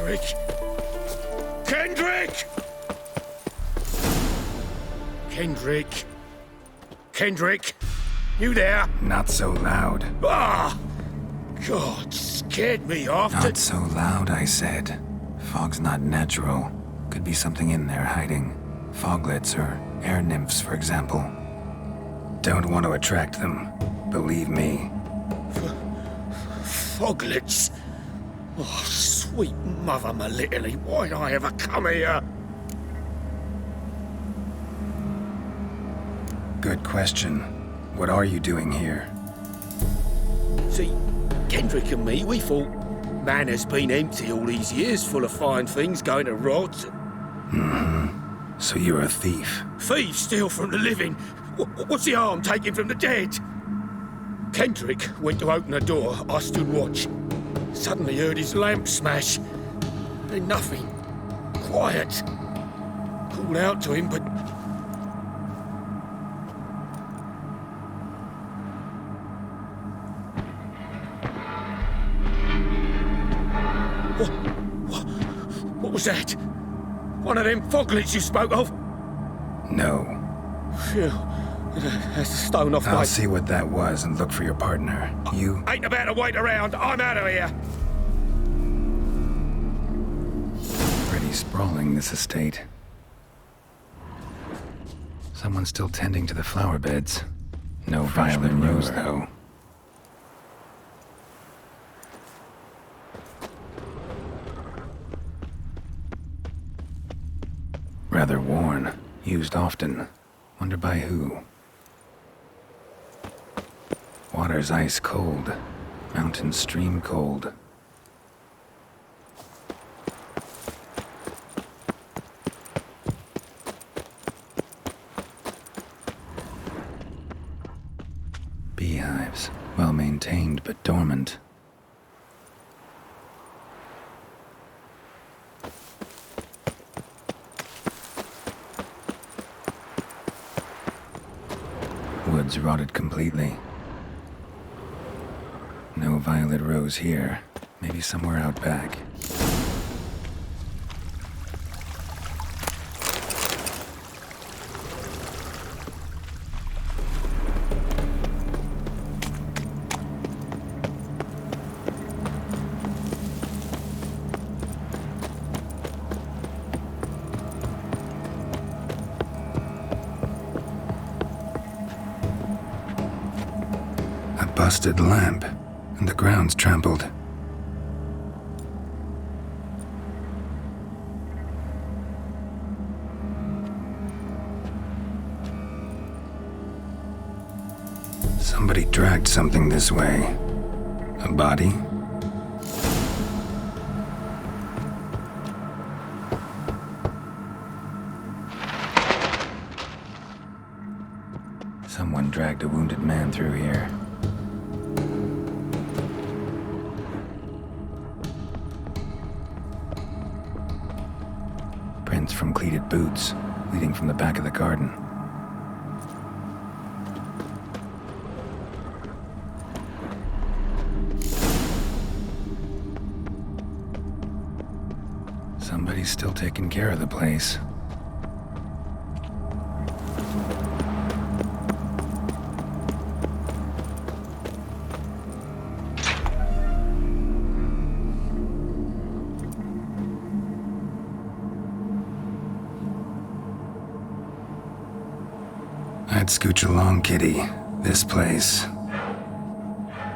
Kendrick! Kendrick! Kendrick! Kendrick! You there? Not so loud. Ah! God, scared me off. Not so loud, I said. Fog's not natural. Could be something in there hiding. Foglets or air nymphs, for example. Don't want to attract them. Believe me. Foglets? Oh, sweet mother Melitterly, why'd I ever come here? Good question. What are you doing here? See, Kendrick and me, we thought man has been empty all these years, full of fine things going to rot. Mm-hmm. So you're a thief? Thieves steal from the living. What's the harm taking from the dead? Kendrick went to open the door. I stood watch. Suddenly heard his lamp smash. Then nothing. Quiet. Called out to him, but... What was that? One of them foglets you spoke of? No. Phew. That's a stone off my... I'll see what that was and look for your partner. You... Ain't about to wait around. I'm out of here. Pretty sprawling, this estate. Someone's still tending to the flower beds. No violet rose, though. Rather worn. Used often. Wonder by who. Water's ice cold. Mountain stream cold. Beehives. Well maintained but dormant. Woods rotted completely. No violet rose here. Maybe somewhere out back. Busted lamp, and the ground's trampled. Somebody dragged something this way. A body? Someone dragged a wounded man through here. From cleated boots, leading from the back of the garden. Somebody's still taking care of the place. I'd scooch along, kitty. This place.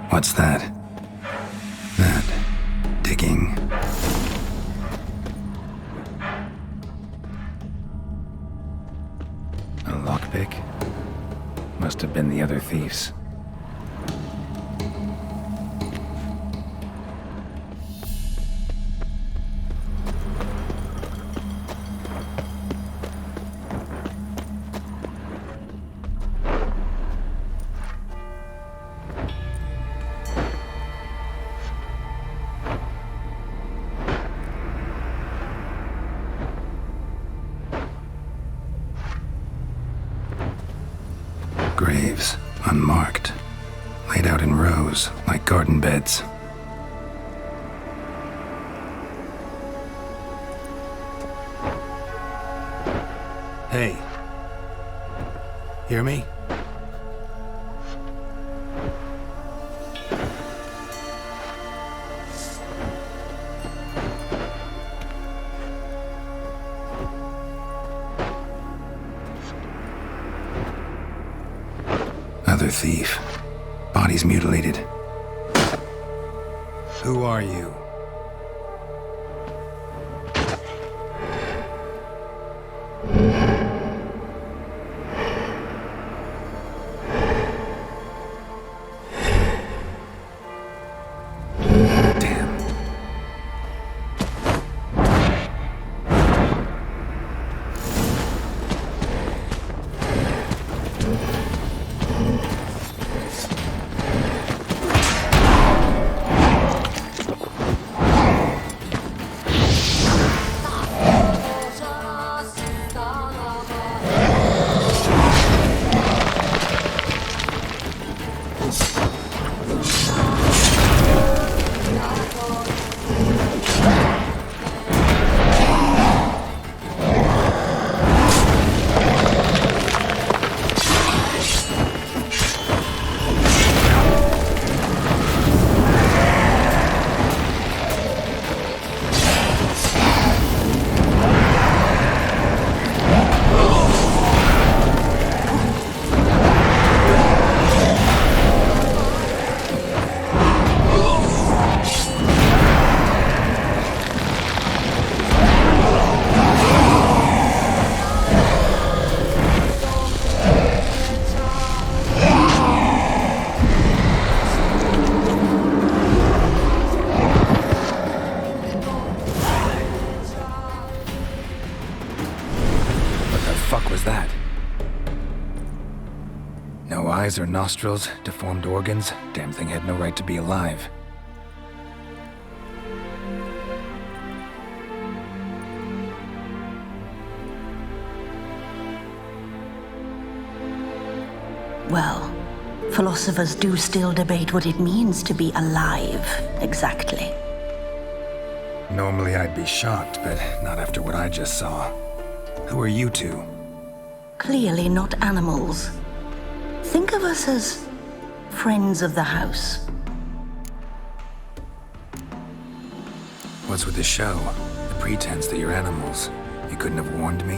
What's that? That. Digging. A lockpick? Must have been the other thieves. Graves, unmarked, laid out in rows like garden beds. Hey. Hear me? Another thief. Body's mutilated. Who are you? Eyes or nostrils, deformed organs. Damn thing had no right to be alive. Well, philosophers do still debate what it means to be alive, exactly. Normally I'd be shocked, but not after what I just saw. Who are you two? Clearly not animals. Think of us as friends of the house. What's with the show? The pretense that you're animals. You couldn't have warned me?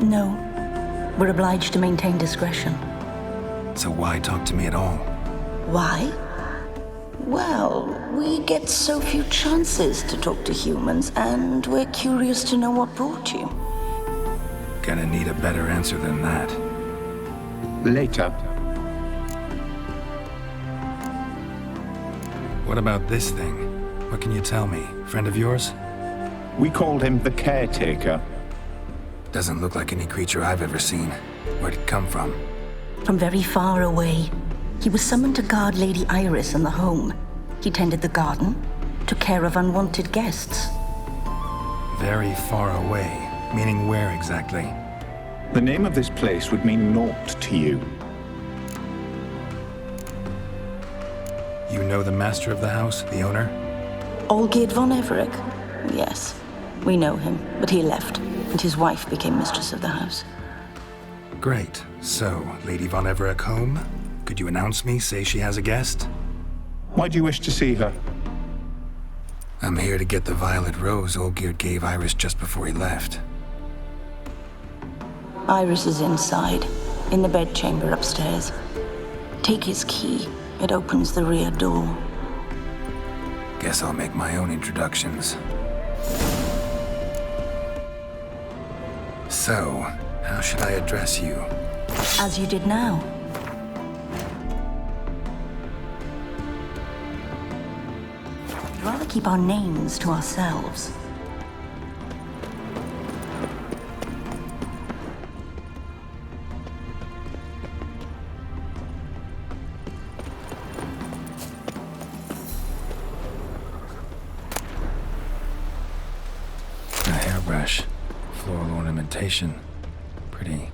No. We're obliged to maintain discretion. So why talk to me at all? Why? Well, we get so few chances to talk to humans, and we're curious to know what brought you. Gonna need a better answer than that. Later. What about this thing? What can you tell me? Friend of yours? We called him the Caretaker. Doesn't look like any creature I've ever seen. Where'd it come from? From very far away. He was summoned to guard Lady Iris in the home. He tended the garden, took care of unwanted guests. Very far away. Meaning where exactly? The name of this place would mean naught to you. You know the master of the house, the owner? Olgierd von Everec. Yes, we know him, but he left, and his wife became mistress of the house. Great. So, Lady von Everec home? Could you announce me, say she has a guest? Why do you wish to see her? I'm here to get the violet rose Olgierd gave Iris just before he left. Iris is inside, in the bedchamber upstairs. Take his key. It opens the rear door. Guess I'll make my own introductions. So, how should I address you? As you did now. We'd rather keep our names to ourselves. A hairbrush. Floral ornamentation. Pretty.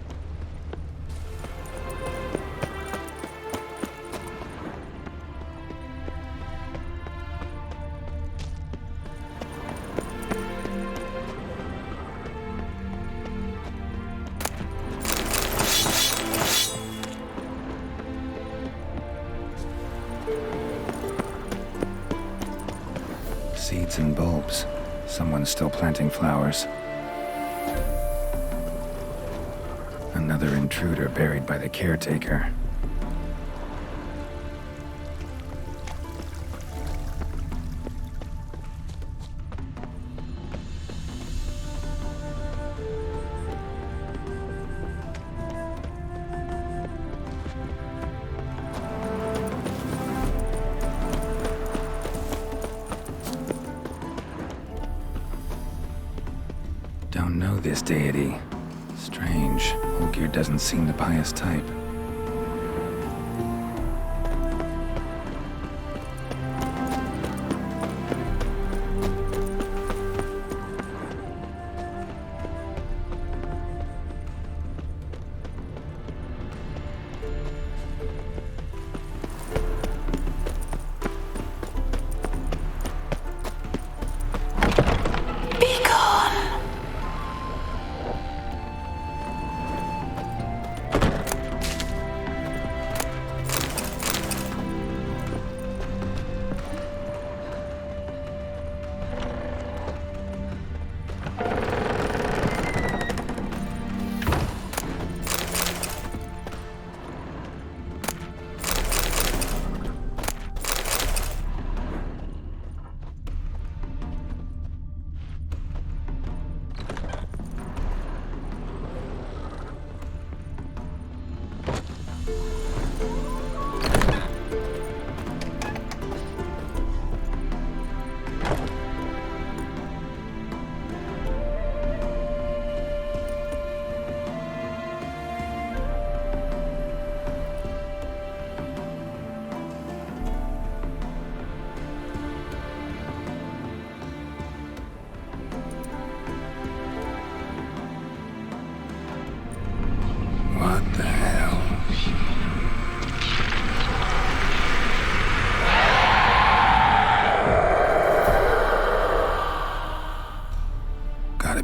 Seeds and bulbs. Someone's still planting flowers. Another intruder buried by the caretaker. Don't know this deity. Strange. Olgierd doesn't seem the pious type.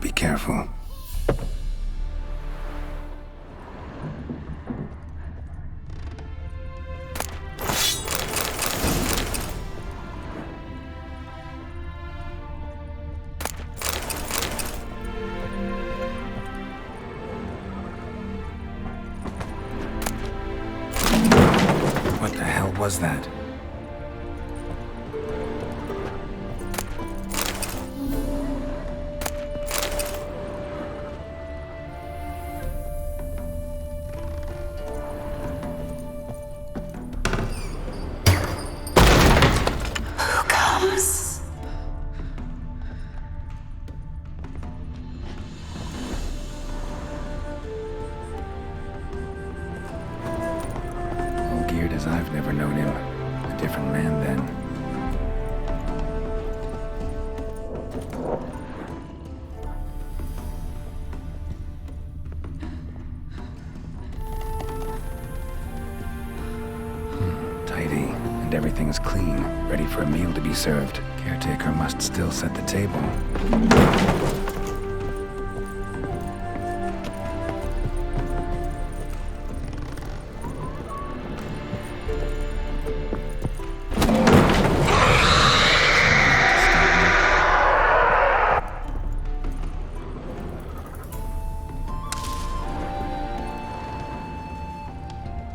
Be careful. What the hell was that? As I've never known him. A different man then. Tidy, and everything's clean, ready for a meal to be served. Caretaker must still set the table.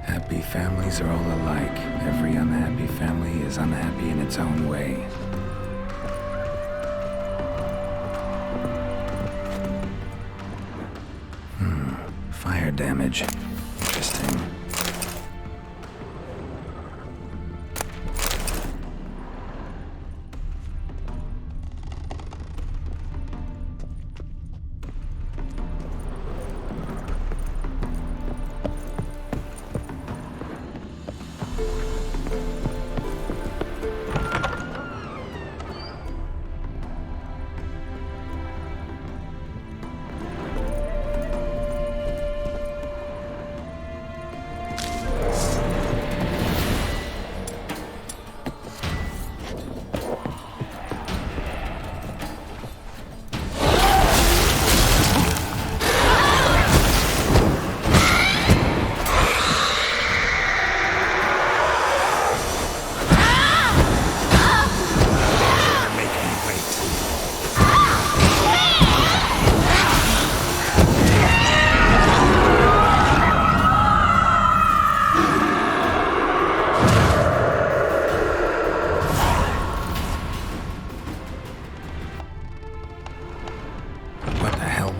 Happy families are all alike. Every unhappy family is unhappy in its own way. Fire damage. Interesting.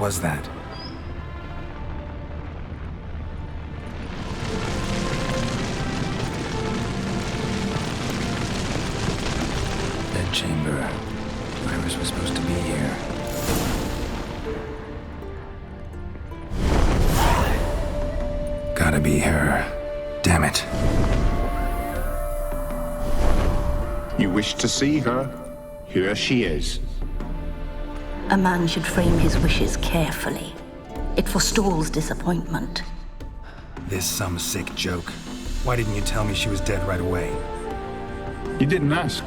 was that? Bed chamber. Iris was supposed to be here. Gotta be her. Damn it. You wish to see her? Here she is. A man should frame his wishes carefully. It forestalls disappointment. This some sick joke. Why didn't you tell me she was dead right away? You didn't ask.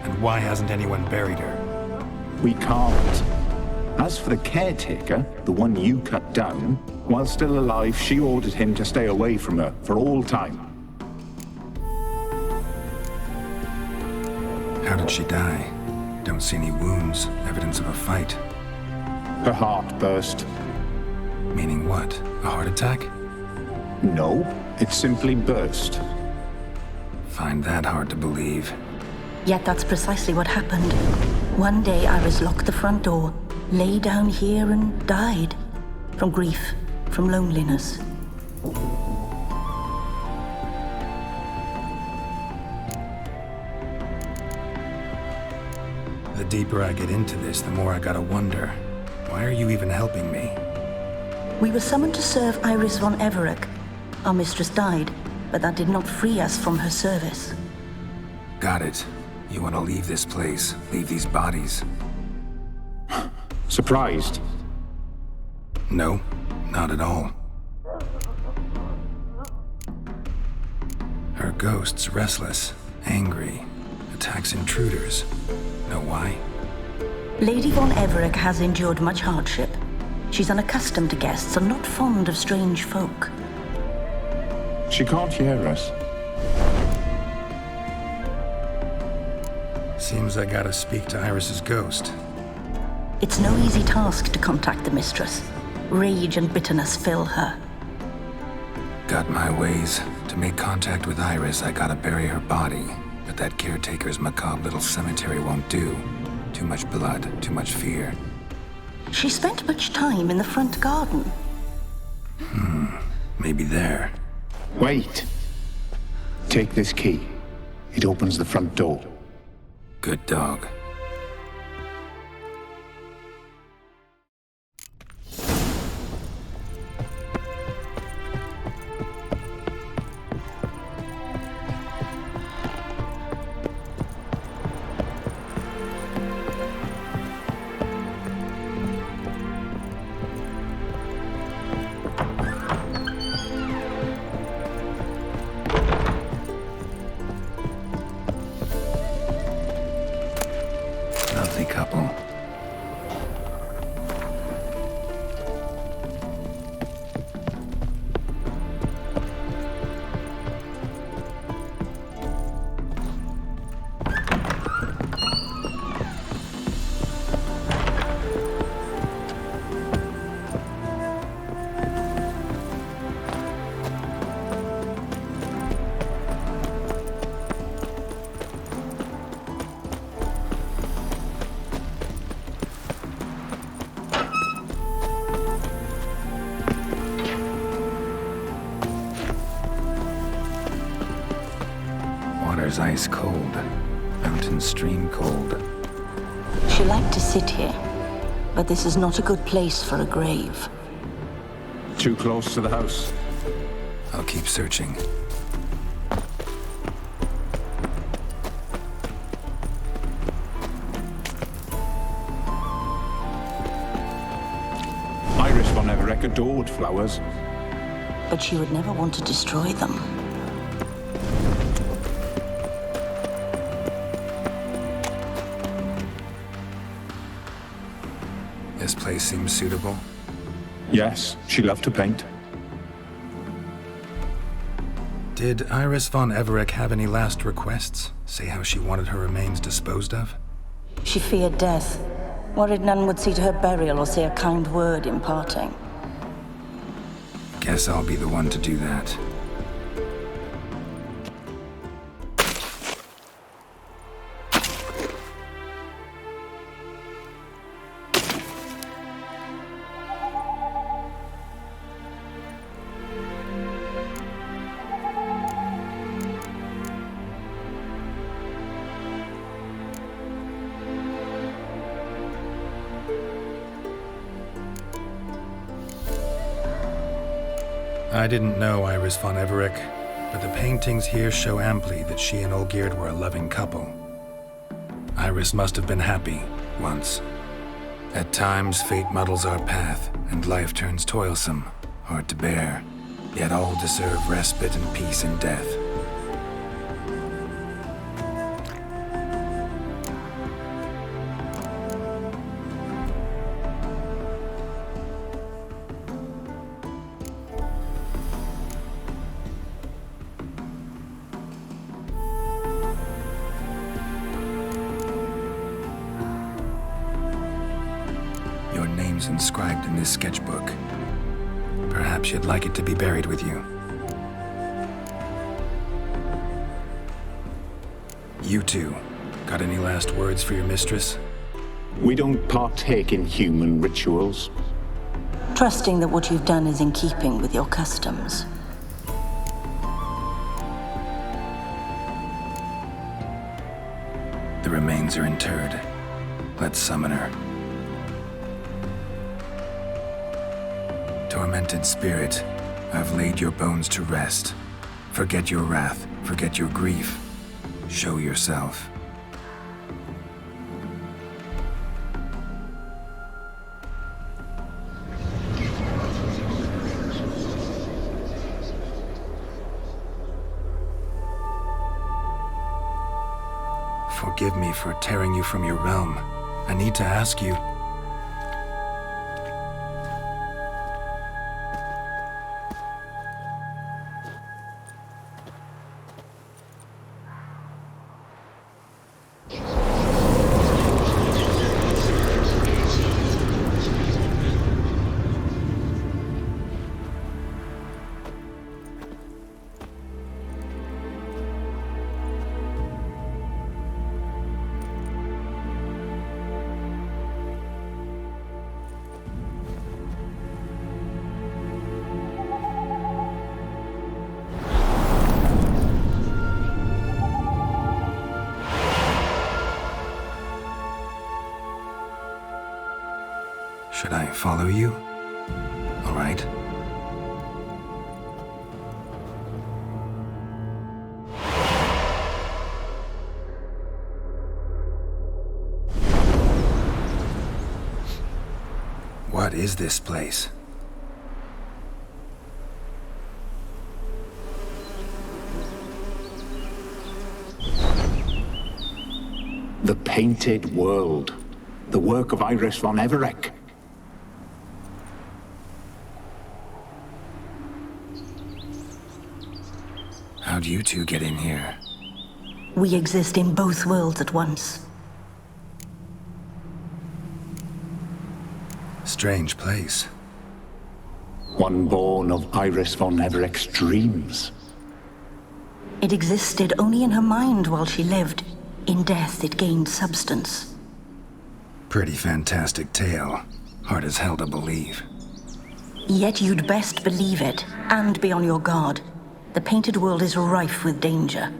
And why hasn't anyone buried her? We can't. As for the caretaker, the one you cut down, while still alive, she ordered him to stay away from her for all time. How did she die? Don't see any wounds, evidence of a fight. Her heart burst. Meaning what? A heart attack? No, it simply burst. Find that hard to believe. Yet that's precisely what happened. One day Iris locked the front door, lay down here and died. From grief, from loneliness. The deeper I get into this, the more I gotta wonder. Why are you even helping me? We were summoned to serve Iris von Everec. Our mistress died, but that did not free us from her service. Got it. You want to leave this place, leave these bodies? Surprised? No, not at all. Her ghost's restless, angry, attacks intruders. Know why? Lady von Everec has endured much hardship. She's unaccustomed to guests and not fond of strange folk. She can't hear us. Seems I gotta speak to Iris's ghost. It's no easy task to contact the mistress. Rage and bitterness fill her. Got my ways. To make contact with Iris, I gotta bury her body. But that caretaker's macabre little cemetery won't do. Too much blood, too much fear. She spent much time in the front garden. Maybe there. Wait. Take this key. It opens the front door. Good dog. Lovely couple. Water's ice cold. Mountain stream cold. She liked to sit here, but this is not a good place for a grave. Too close to the house. I'll keep searching. Iris von Everec adored flowers. But she would never want to destroy them. This place seems suitable. Yes, she loved to paint. Did Iris von Everec have any last requests? Say how she wanted her remains disposed of? She feared death, worried none would see to her burial or say a kind word in parting. Guess I'll be the one to do that. I didn't know Iris von Everec, but the paintings here show amply that she and Olgierd were a loving couple. Iris must have been happy, once. At times, fate muddles our path, and life turns toilsome, hard to bear. Yet all deserve respite and peace in death. Your name's inscribed in this sketchbook. Perhaps you'd like it to be buried with you. You two, got any last words for your mistress? We don't partake in human rituals. Trusting that what you've done is in keeping with your customs. The remains are interred. Let's summon her. Tormented spirit, I've laid your bones to rest. Forget your wrath, forget your grief. Show yourself. Forgive me for tearing you from your realm. I need to ask you. Should I follow you? All right. What is this place? The Painted World. The work of Iris von Everec. How'd you two get in here? We exist in both worlds at once. Strange place. One born of Iris von Everec's dreams. It existed only in her mind while she lived. In death, it gained substance. Pretty fantastic tale. Hard as hell to believe. Yet you'd best believe it, and be on your guard. The Painted World is rife with danger.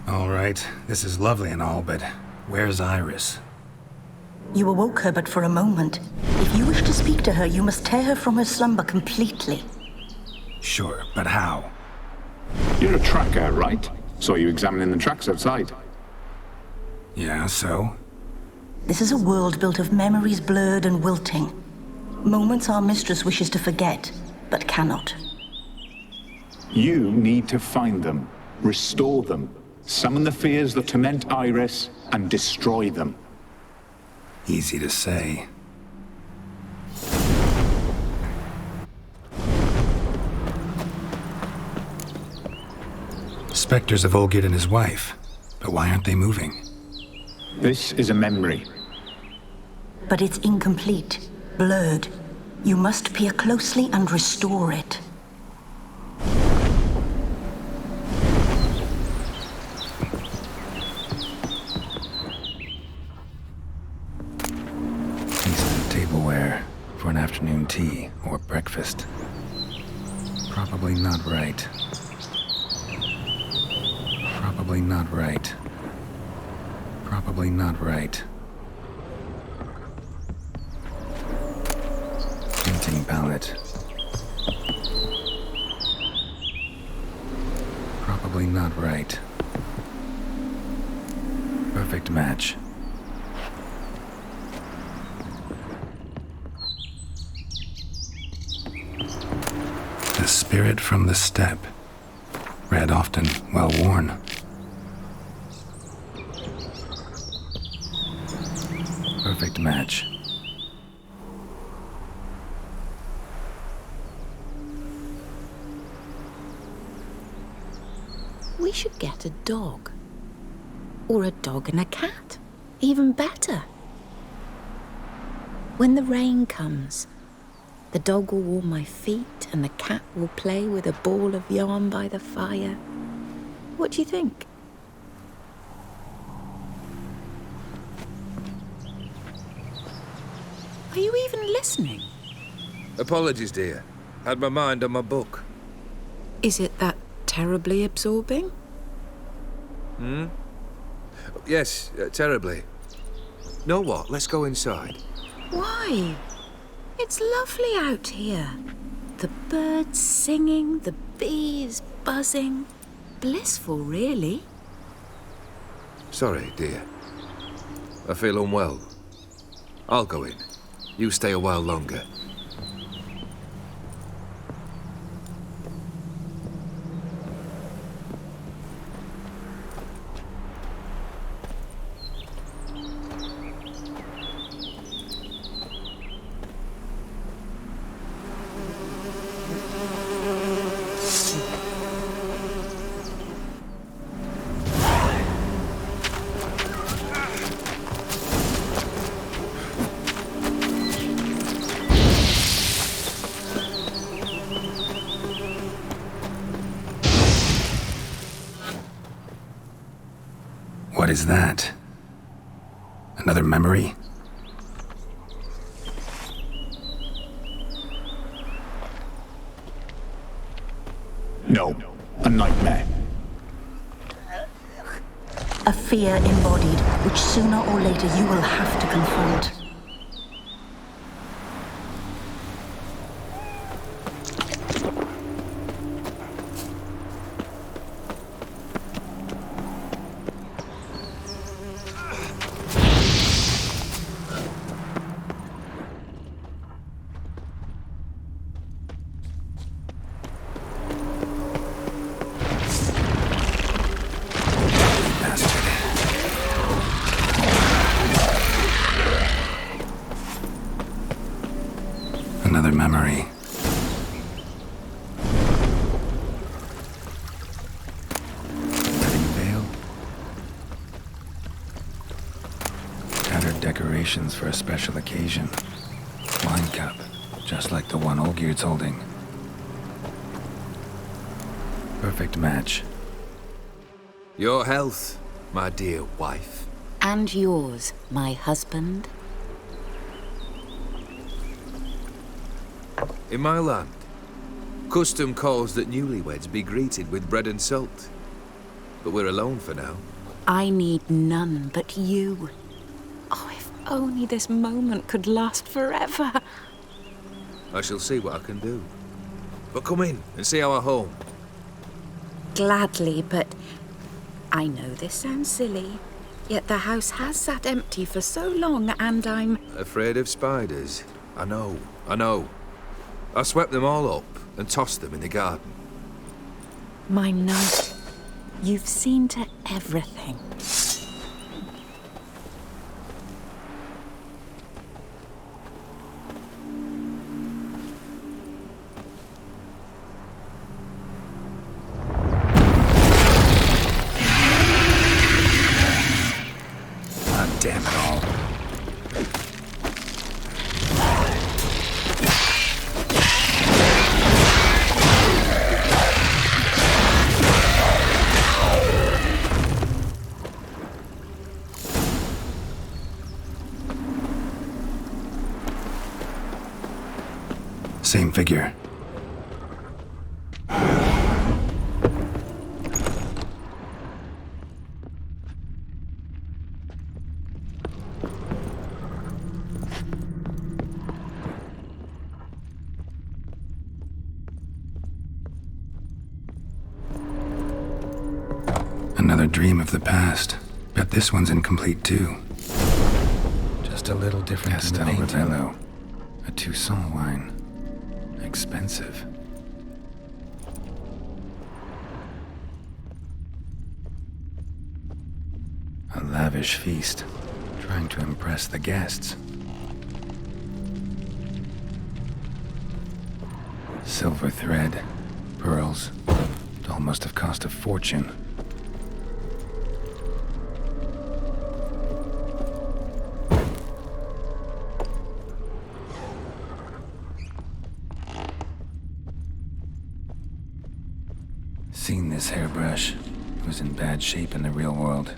All right, this is lovely and all, but where's Iris? You awoke her but for a moment. If you wish to speak to her, you must tear her from her slumber completely. Sure, but how? You're a tracker, right? Saw you examining the tracks outside. Yeah, so? This is a world built of memories blurred and wilting. Moments our mistress wishes to forget, but cannot. You need to find them, restore them, summon the fears that torment Iris, and destroy them. Easy to say. Specters of Olgierd and his wife. But why aren't they moving? This is a memory. But it's incomplete, blurred. You must peer closely and restore it. Decent tableware for an afternoon tea or breakfast. Probably not right. Probably not right. Probably not right. Hunting palette. Probably not right. Perfect match. The spirit from the steppe. Read often, well worn. Perfect match. We should get a dog. Or a dog and a cat. Even better. When the rain comes, the dog will warm my feet and the cat will play with a ball of yarn by the fire. What do you think? Are you even listening? Apologies, dear. Had my mind on my book. Is it that terribly absorbing? Yes, terribly. Know what? Let's go inside. Why? It's lovely out here. The birds singing, the bees buzzing. Blissful, really. Sorry, dear. I feel unwell. I'll go in. You stay a while longer. What is that? Another memory? No, a nightmare. A fear embodied, which sooner or later you will have to confront. Another memory. Wedding veil. Tattered decorations for a special occasion. Wine cup, just like the one Olgierd's holding. Perfect match. Your health, my dear wife. And yours, my husband. In my land, custom calls that newlyweds be greeted with bread and salt. But we're alone for now. I need none but you. Oh, if only this moment could last forever. I shall see what I can do. But come in and see our home. Gladly, but I know this sounds silly, yet the house has sat empty for so long and I'm... Afraid of spiders? I know. I swept them all up and tossed them in the garden. My knight, you've seen to everything. God damn it all. Same figure. Another dream of the past. Bet this one's incomplete too. Just a little different than the main Ravello. A Toussaint wine. Expensive. A lavish feast, trying to impress the guests. Silver thread, pearls. It almost have cost a fortune. Seen this hairbrush. It was in bad shape in the real world.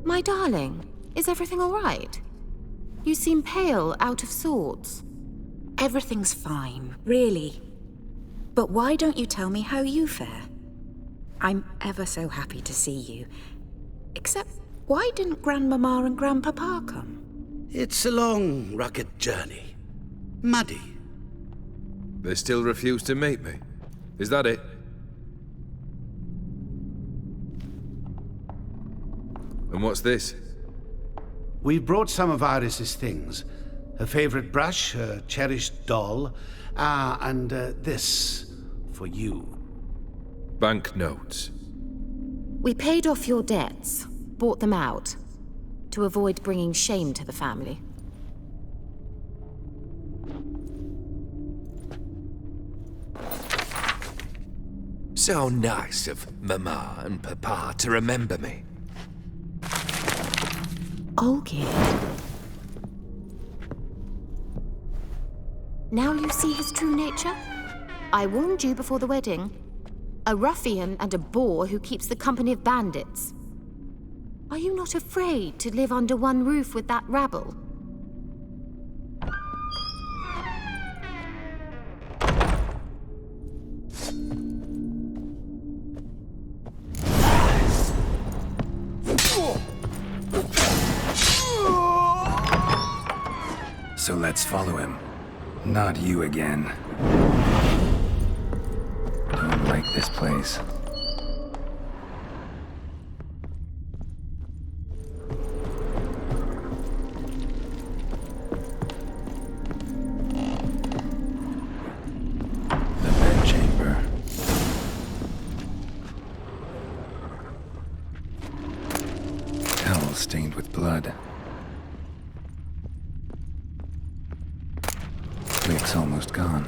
My darling, is everything all right? You seem pale, out of sorts. Everything's fine, really. But why don't you tell me how you fare? I'm ever so happy to see you. Except, why didn't Grandmama and Grandpapa come? It's a long, rugged journey. Muddy. They still refuse to meet me. Is that it? And what's this? We brought some of Iris's things. Her favorite brush, her cherished doll, and this for you. Banknotes. We paid off your debts, bought them out, to avoid bringing shame to the family. So nice of Mama and Papa to remember me. Olgierd. Now you see his true nature? I warned you before the wedding. A ruffian and a boor who keeps the company of bandits. Are you not afraid to live under one roof with that rabble? So let's follow him. Not you again. Don't like this place. The bedchamber. Towel stained with blood. Wick's almost gone.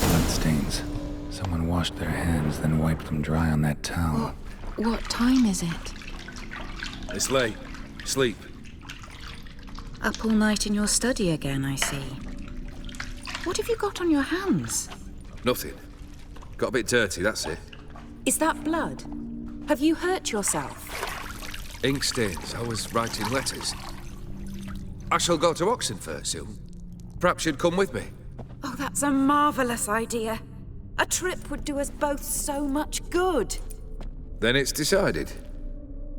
Bloodstains. Someone washed their hands, then wiped them dry on that towel. What time is it? It's late. Sleep. Up all night in your study again, I see. What have you got on your hands? Nothing. Got a bit dirty, that's it. Is that blood? Have you hurt yourself? Ink stains. I was writing letters. I shall go to Oxenfurt soon. Perhaps you'd come with me. Oh, that's a marvelous idea. A trip would do us both so much good. Then it's decided.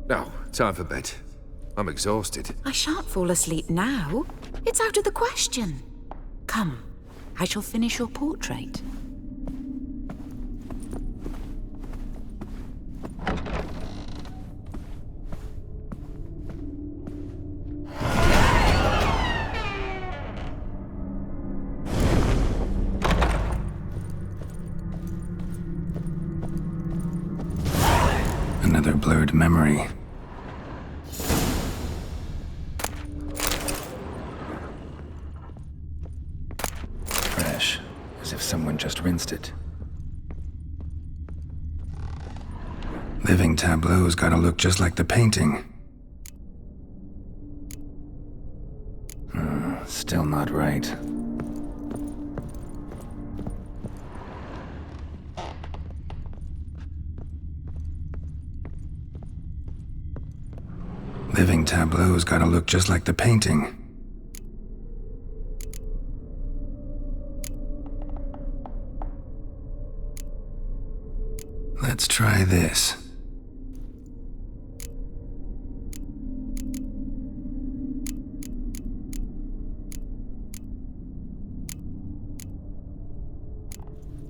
Now, time for bed. I'm exhausted. I shan't fall asleep now. It's out of the question. Come, I shall finish your portrait. Another blurred memory. Fresh, as if someone just rinsed it. Living tableau's gotta look just like the painting. Still not right. Living tableau's gotta look just like the painting. Let's try this.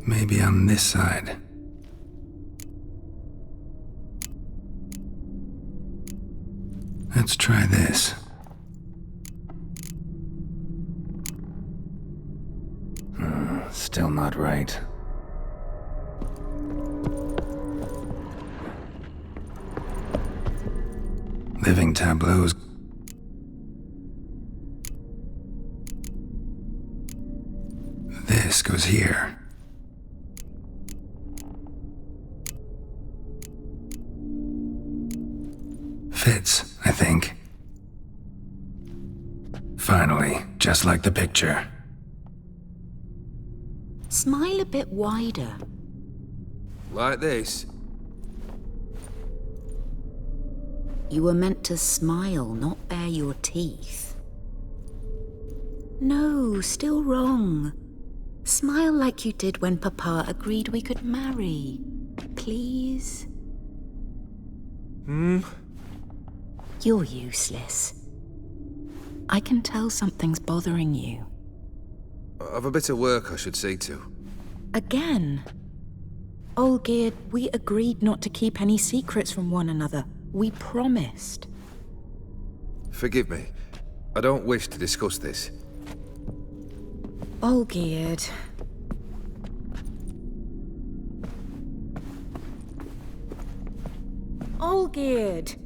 Maybe on this side. Let's try this. Still not right. Living tableaus. This goes here. Fits, I think. Finally, just like the picture. Smile a bit wider. Like this? You were meant to smile, not bare your teeth. No, still wrong. Smile like you did when Papa agreed we could marry. Please? You're useless. I can tell something's bothering you. I've a bit of work I should see to. Again? Olgierd, we agreed not to keep any secrets from one another. We promised. Forgive me. I don't wish to discuss this. Olgierd. Olgierd!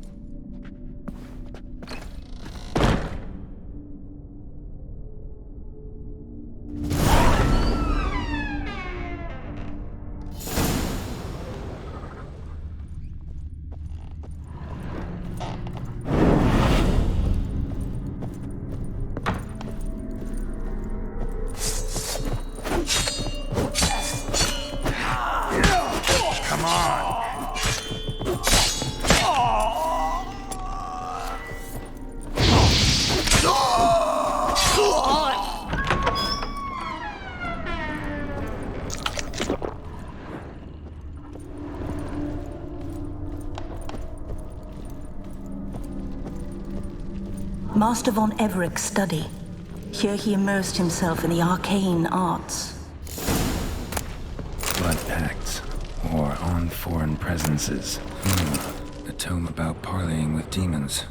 Master von Everec's study. Here he immersed himself in the arcane arts. Blood pacts, or on foreign presences. A tome about parleying with demons.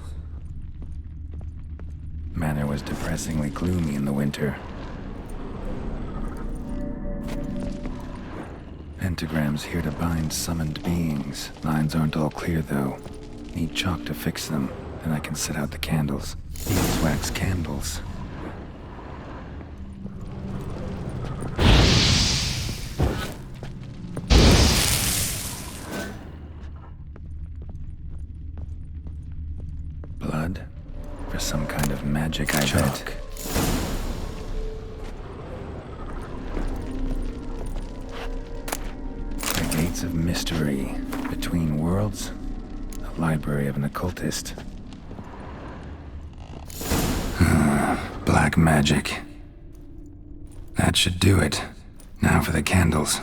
Manor was depressingly gloomy in the winter. Pentagrams here to bind summoned beings. Lines aren't all clear, though. Need chalk to fix them, then I can set out the candles. Beeswax candles. Blood? For some kind of magic, I bet. The gates of mystery. Between worlds? The library of an occultist. Black magic. That should do it. Now for the candles.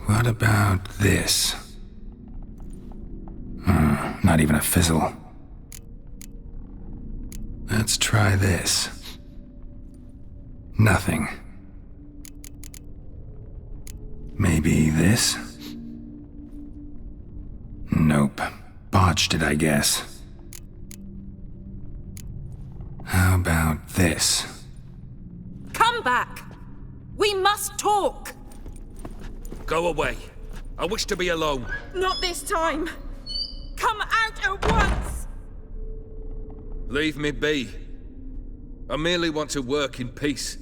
What about this? Not even a fizzle. Let's try this. Nothing. Maybe this? Nope. Botched it, I guess. How about this? Come back! We must talk! Go away. I wish to be alone. Not this time! Come out at once! Leave me be. I merely want to work in peace.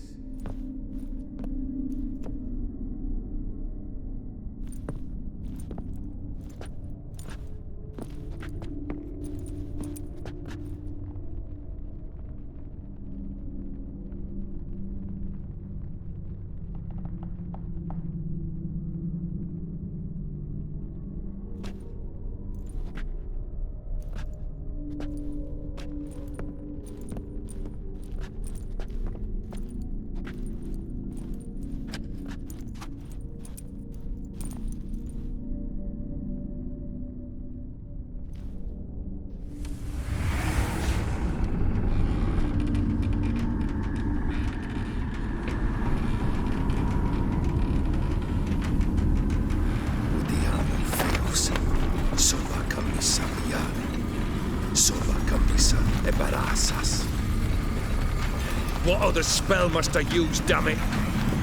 What other spell must I use, damn it?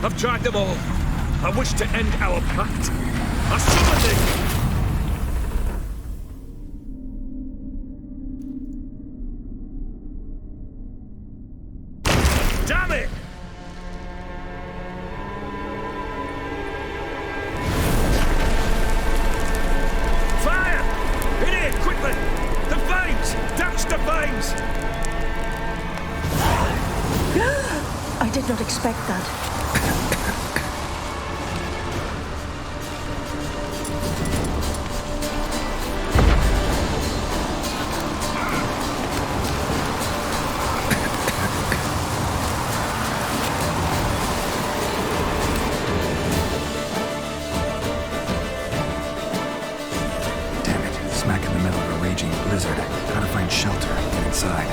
I've tried them all. I wish to end our pact. I summon thee! Damn it! Fire! In here, quickly! The flames! Douse the flames! I did not expect that. Damn it, smack in the middle of a raging blizzard. Gotta find shelter, get inside.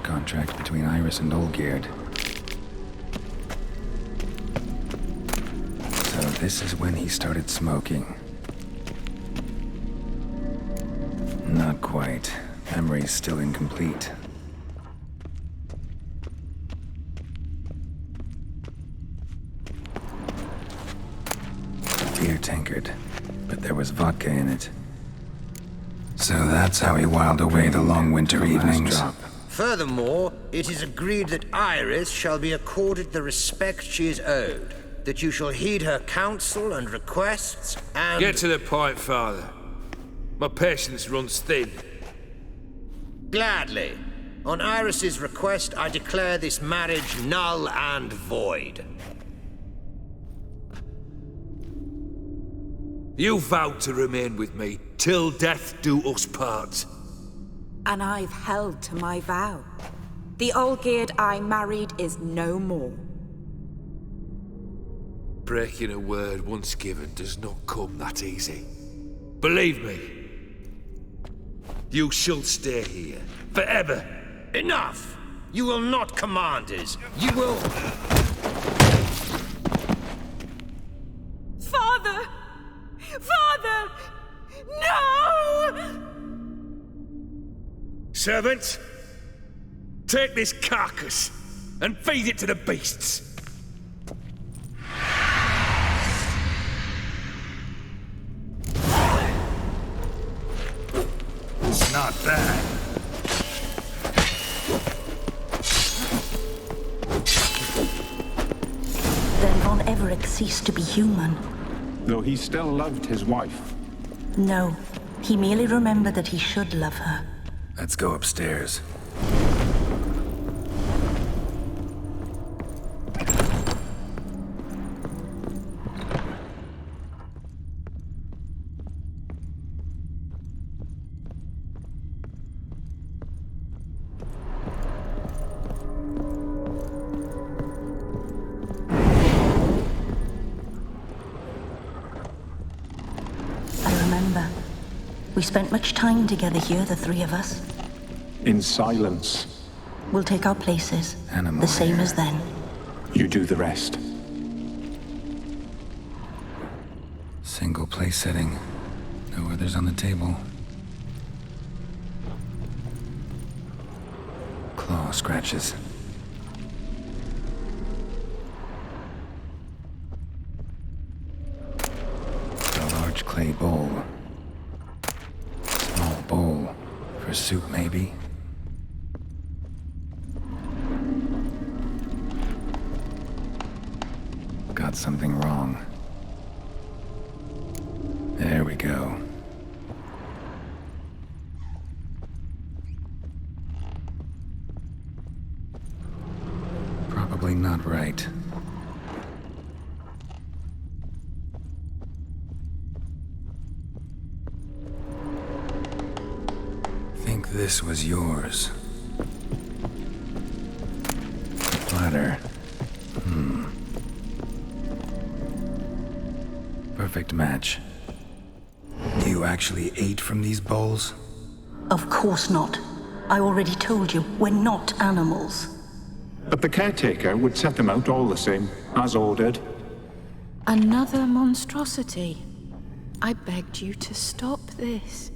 Contract between Iris and Olgierd. So this is when he started smoking. Not quite. Memory's still incomplete. Beer tankard, but there was vodka in it. So that's how he whiled away the long winter evenings. Furthermore, it is agreed that Iris shall be accorded the respect she is owed, that you shall heed her counsel and requests, and... Get to the point, Father. My patience runs thin. Gladly. On Iris's request, I declare this marriage null and void. You vowed to remain with me till death do us part. And I've held to my vow. The Olgierd I married is no more. Breaking a word once given does not come that easy. Believe me. You shall stay here, forever. Enough! You will not command us. You will... Father! Father! No! Servants, take this carcass and feed it to the beasts. not bad. Then von Everec ceased to be human. Though he still loved his wife. No, he merely remembered that he should love her. Let's go upstairs. We spent much time together here, the three of us. In silence. We'll take our places, the same as then. You do the rest. Single place setting. No others on the table. Claw scratches. A large clay bowl. Small bowl. For soup, maybe? Got something wrong. There we go. Probably not right. Think this was yours. The platter. Perfect match. You actually ate from these bowls? Of course not. I already told you, we're not animals. But the caretaker would set them out all the same, as ordered. Another monstrosity. I begged you to stop this.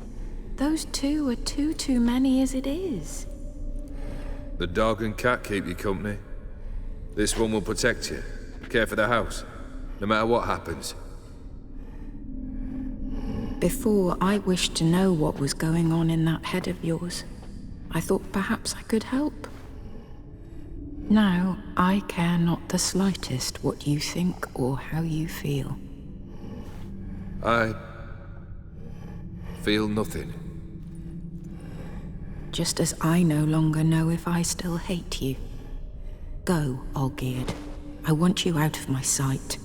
Those two are too many as it is. The dog and cat keep you company. This one will protect you. Care for the house, no matter what happens. Before, I wished to know what was going on in that head of yours. I thought perhaps I could help. Now, I care not the slightest what you think or how you feel. I feel nothing. Just as I no longer know if I still hate you. Go, Olgierd. I want you out of my sight.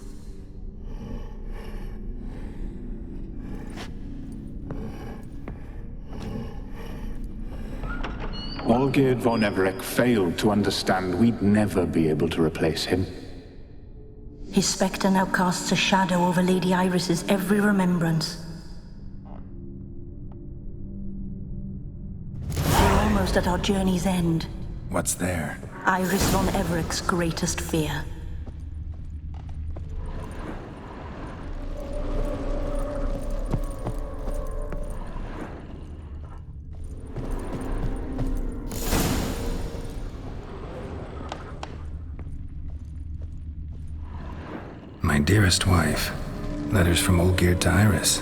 Olgierd von Everec failed to understand we'd never be able to replace him. His spectre now casts a shadow over Lady Iris's every remembrance. We're almost at our journey's end. What's there? Iris von Everec's greatest fear. My dearest wife, letters from Olgierd to Iris,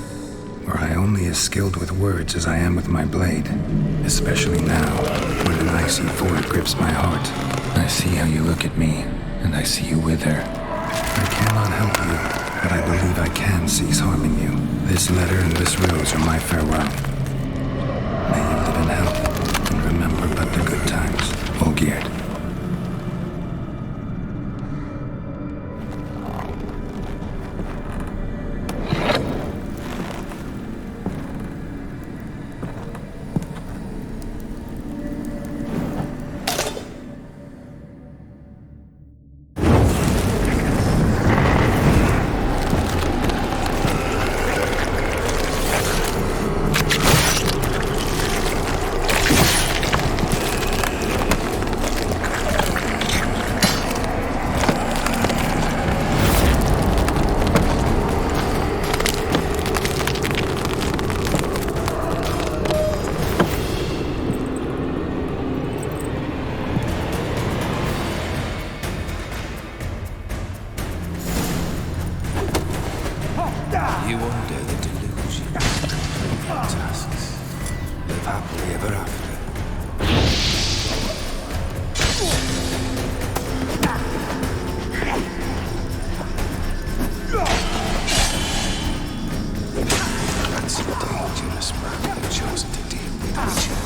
where I only as skilled with words as I am with my blade, especially now, when an icy void grips my heart. I see how you look at me, and I see you with her. I cannot help you, but I believe I can cease harming you. This letter and this rose are my farewell. May you live in health, and remember but the good times, Olgierd. You under the delusion of tasks. Let live happily ever after. That's a dangerous man you've chosen to deal with, Richard.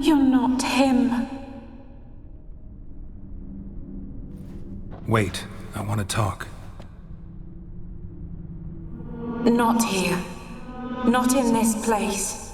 You're not him. Wait, I want to talk. Not here. Not in this place.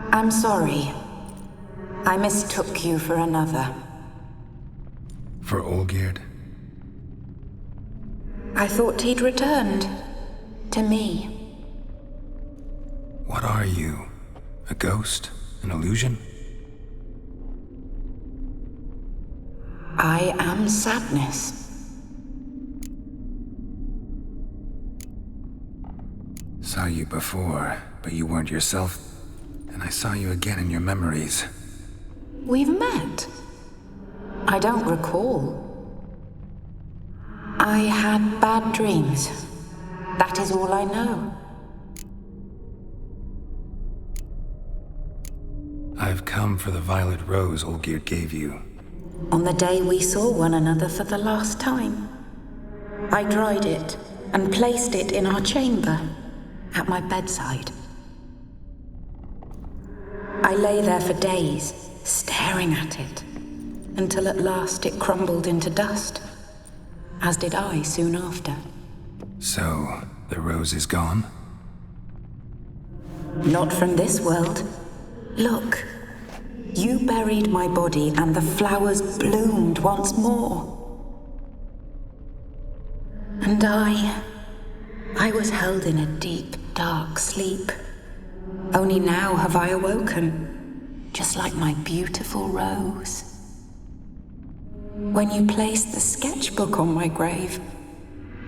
I'm sorry. I mistook you for another. For Olgierd? I thought he'd returned. To me. What are you? A ghost? An illusion? I am sadness. Saw you before, but you weren't yourself. And I saw you again in your memories. We've met? I don't recall. I had bad dreams. That is all I know. I've come for the violet rose Olgierd gave you. On the day we saw one another for the last time, I dried it and placed it in our chamber, at my bedside. I lay there for days, staring at it, until at last it crumbled into dust, as did I soon after. So, the rose is gone? Not from this world. Look, you buried my body and the flowers bloomed once more. And I was held in a deep, dark sleep. Only now have I awoken, just like my beautiful rose. When you placed the sketchbook on my grave,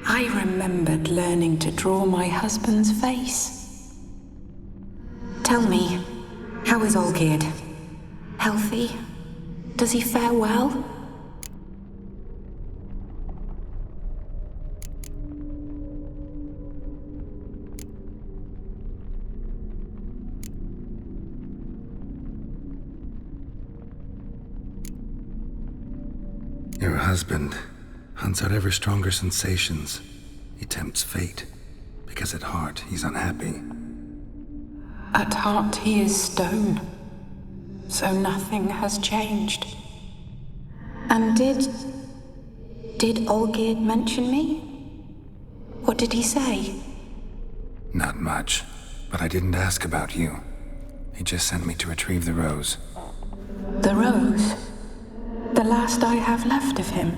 I remembered learning to draw my husband's face. Tell me, how is Olgierd? Healthy? Does he fare well? Your husband hunts out ever stronger sensations. He tempts fate, because at heart he's unhappy. At heart he is stone, so nothing has changed. And did Olgierd mention me? What did he say? Not much, but I didn't ask about you. He just sent me to retrieve the rose. The rose? The last I have left of him.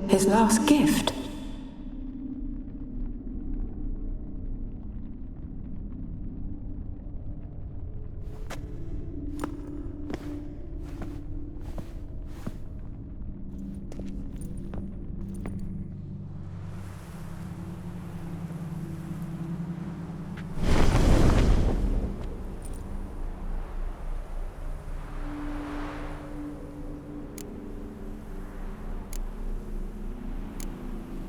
His last gift.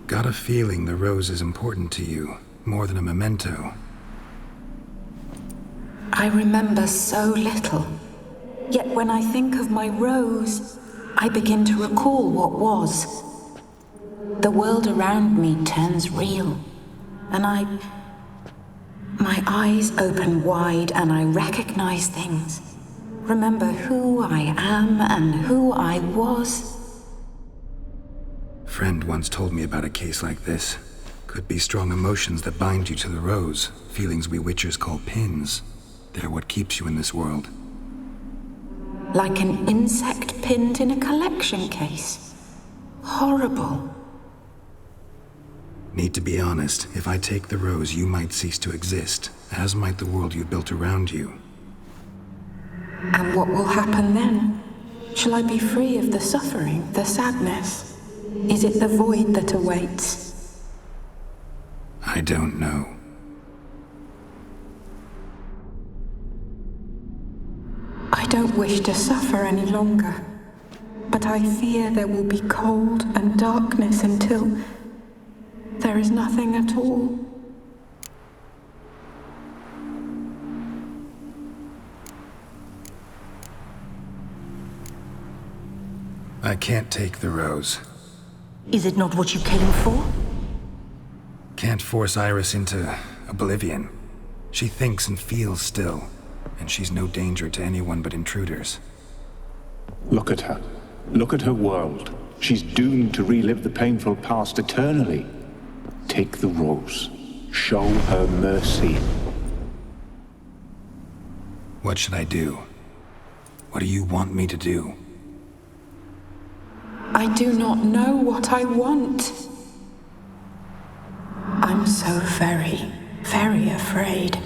Got a feeling the rose is important to you, more than a memento. I remember so little. Yet when I think of my rose, I begin to recall what was. The world around me turns real. And my eyes open wide and I recognize things. Remember who I am and who I was. Friend once told me about a case like this. Could be strong emotions that bind you to the rose. Feelings we witchers call pins. They're what keeps you in this world. Like an insect pinned in a collection case. Horrible. Need to be honest, if I take the rose, you might cease to exist, as might the world you built around you. And what will happen then? Shall I be free of the suffering, the sadness? Is it the void that awaits? I don't know. I don't wish to suffer any longer, but I fear there will be cold and darkness until there is nothing at all. I can't take the rose. Is it not what you came for? Can't force Iris into oblivion. She thinks and feels still, and she's no danger to anyone but intruders. Look at her. Look at her world. She's doomed to relive the painful past eternally. Take the rose. Show her mercy. What should I do? What do you want me to do? I do not know what I want. I'm so very, very afraid.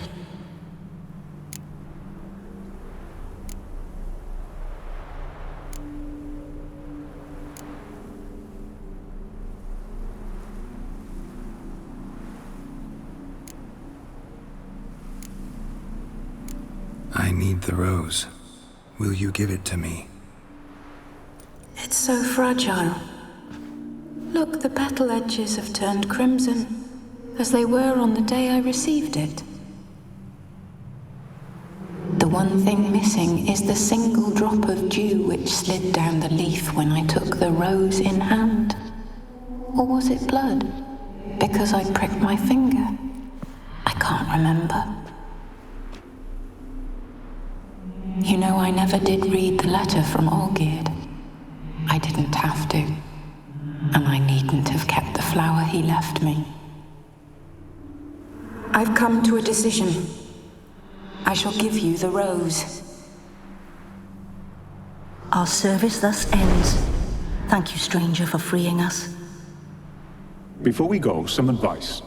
I need the rose. Will you give it to me? It's so fragile. Look, the petal edges have turned crimson, as they were on the day I received it. The one thing missing is the single drop of dew which slid down the leaf when I took the rose in hand. Or was it blood? Because I pricked my finger? I can't remember. You know, I never did read the letter from Olgierd. I didn't have to. And I needn't have kept the flower he left me. I've come to a decision. I shall give you the rose. Our service thus ends. Thank you, stranger, for freeing us. Before we go, some advice.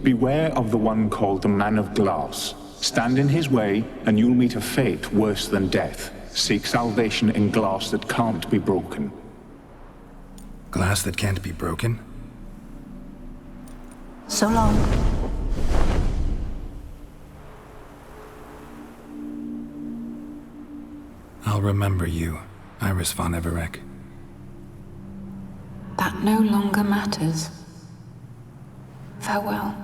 Beware of the one called the Man of Glass. Stand in his way, and you'll meet a fate worse than death. Seek salvation in glass that can't be broken. Glass that can't be broken? So long. I'll remember you, Iris von Everec. That no longer matters. Farewell.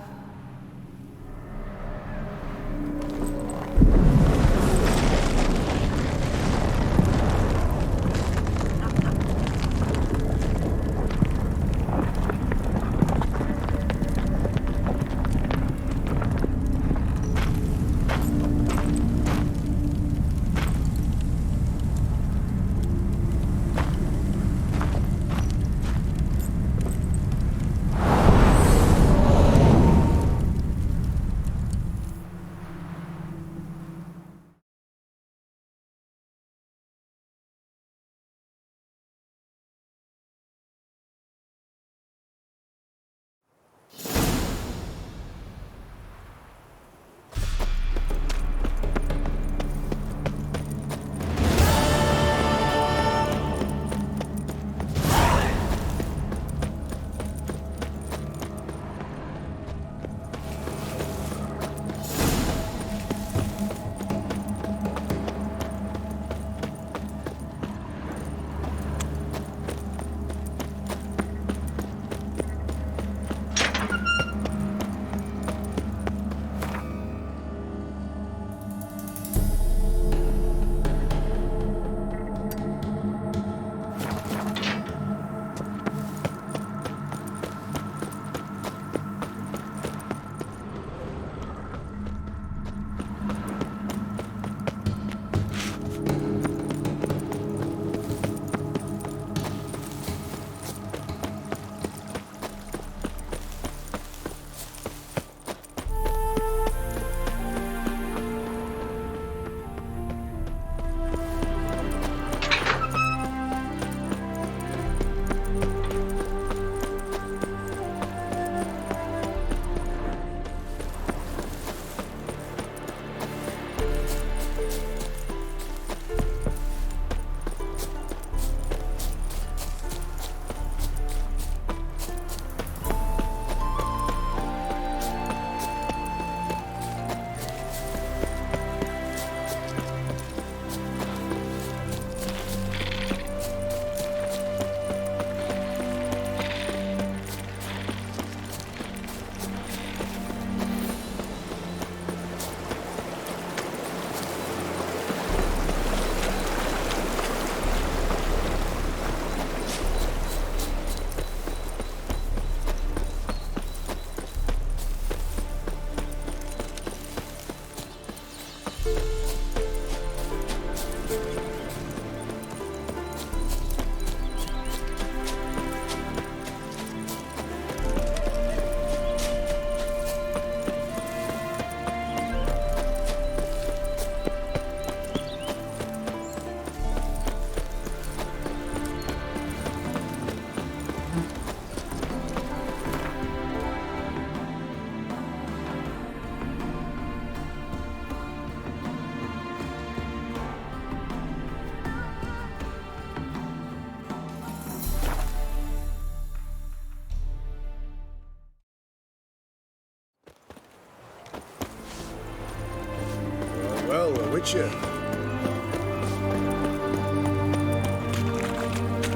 Witcher.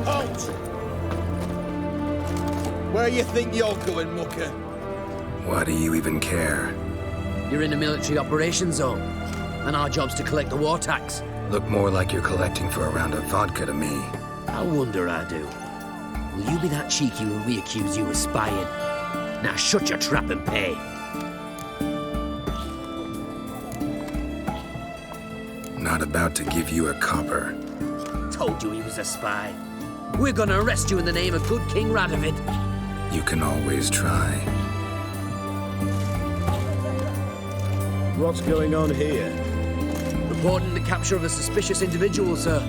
Halt! Where you think you're going, mucker? Why do you even care? You're in the military operations zone, and our job's to collect the war tax. Look more like you're collecting for a round of vodka to me. I wonder I do. Will you be that cheeky when we accuse you of spying? Now shut your trap and pay. Not about to give you a copper. Told you he was a spy. We're gonna arrest you in the name of good King Radovid. You can always try. What's going on here? Reporting the capture of a suspicious individual, sir.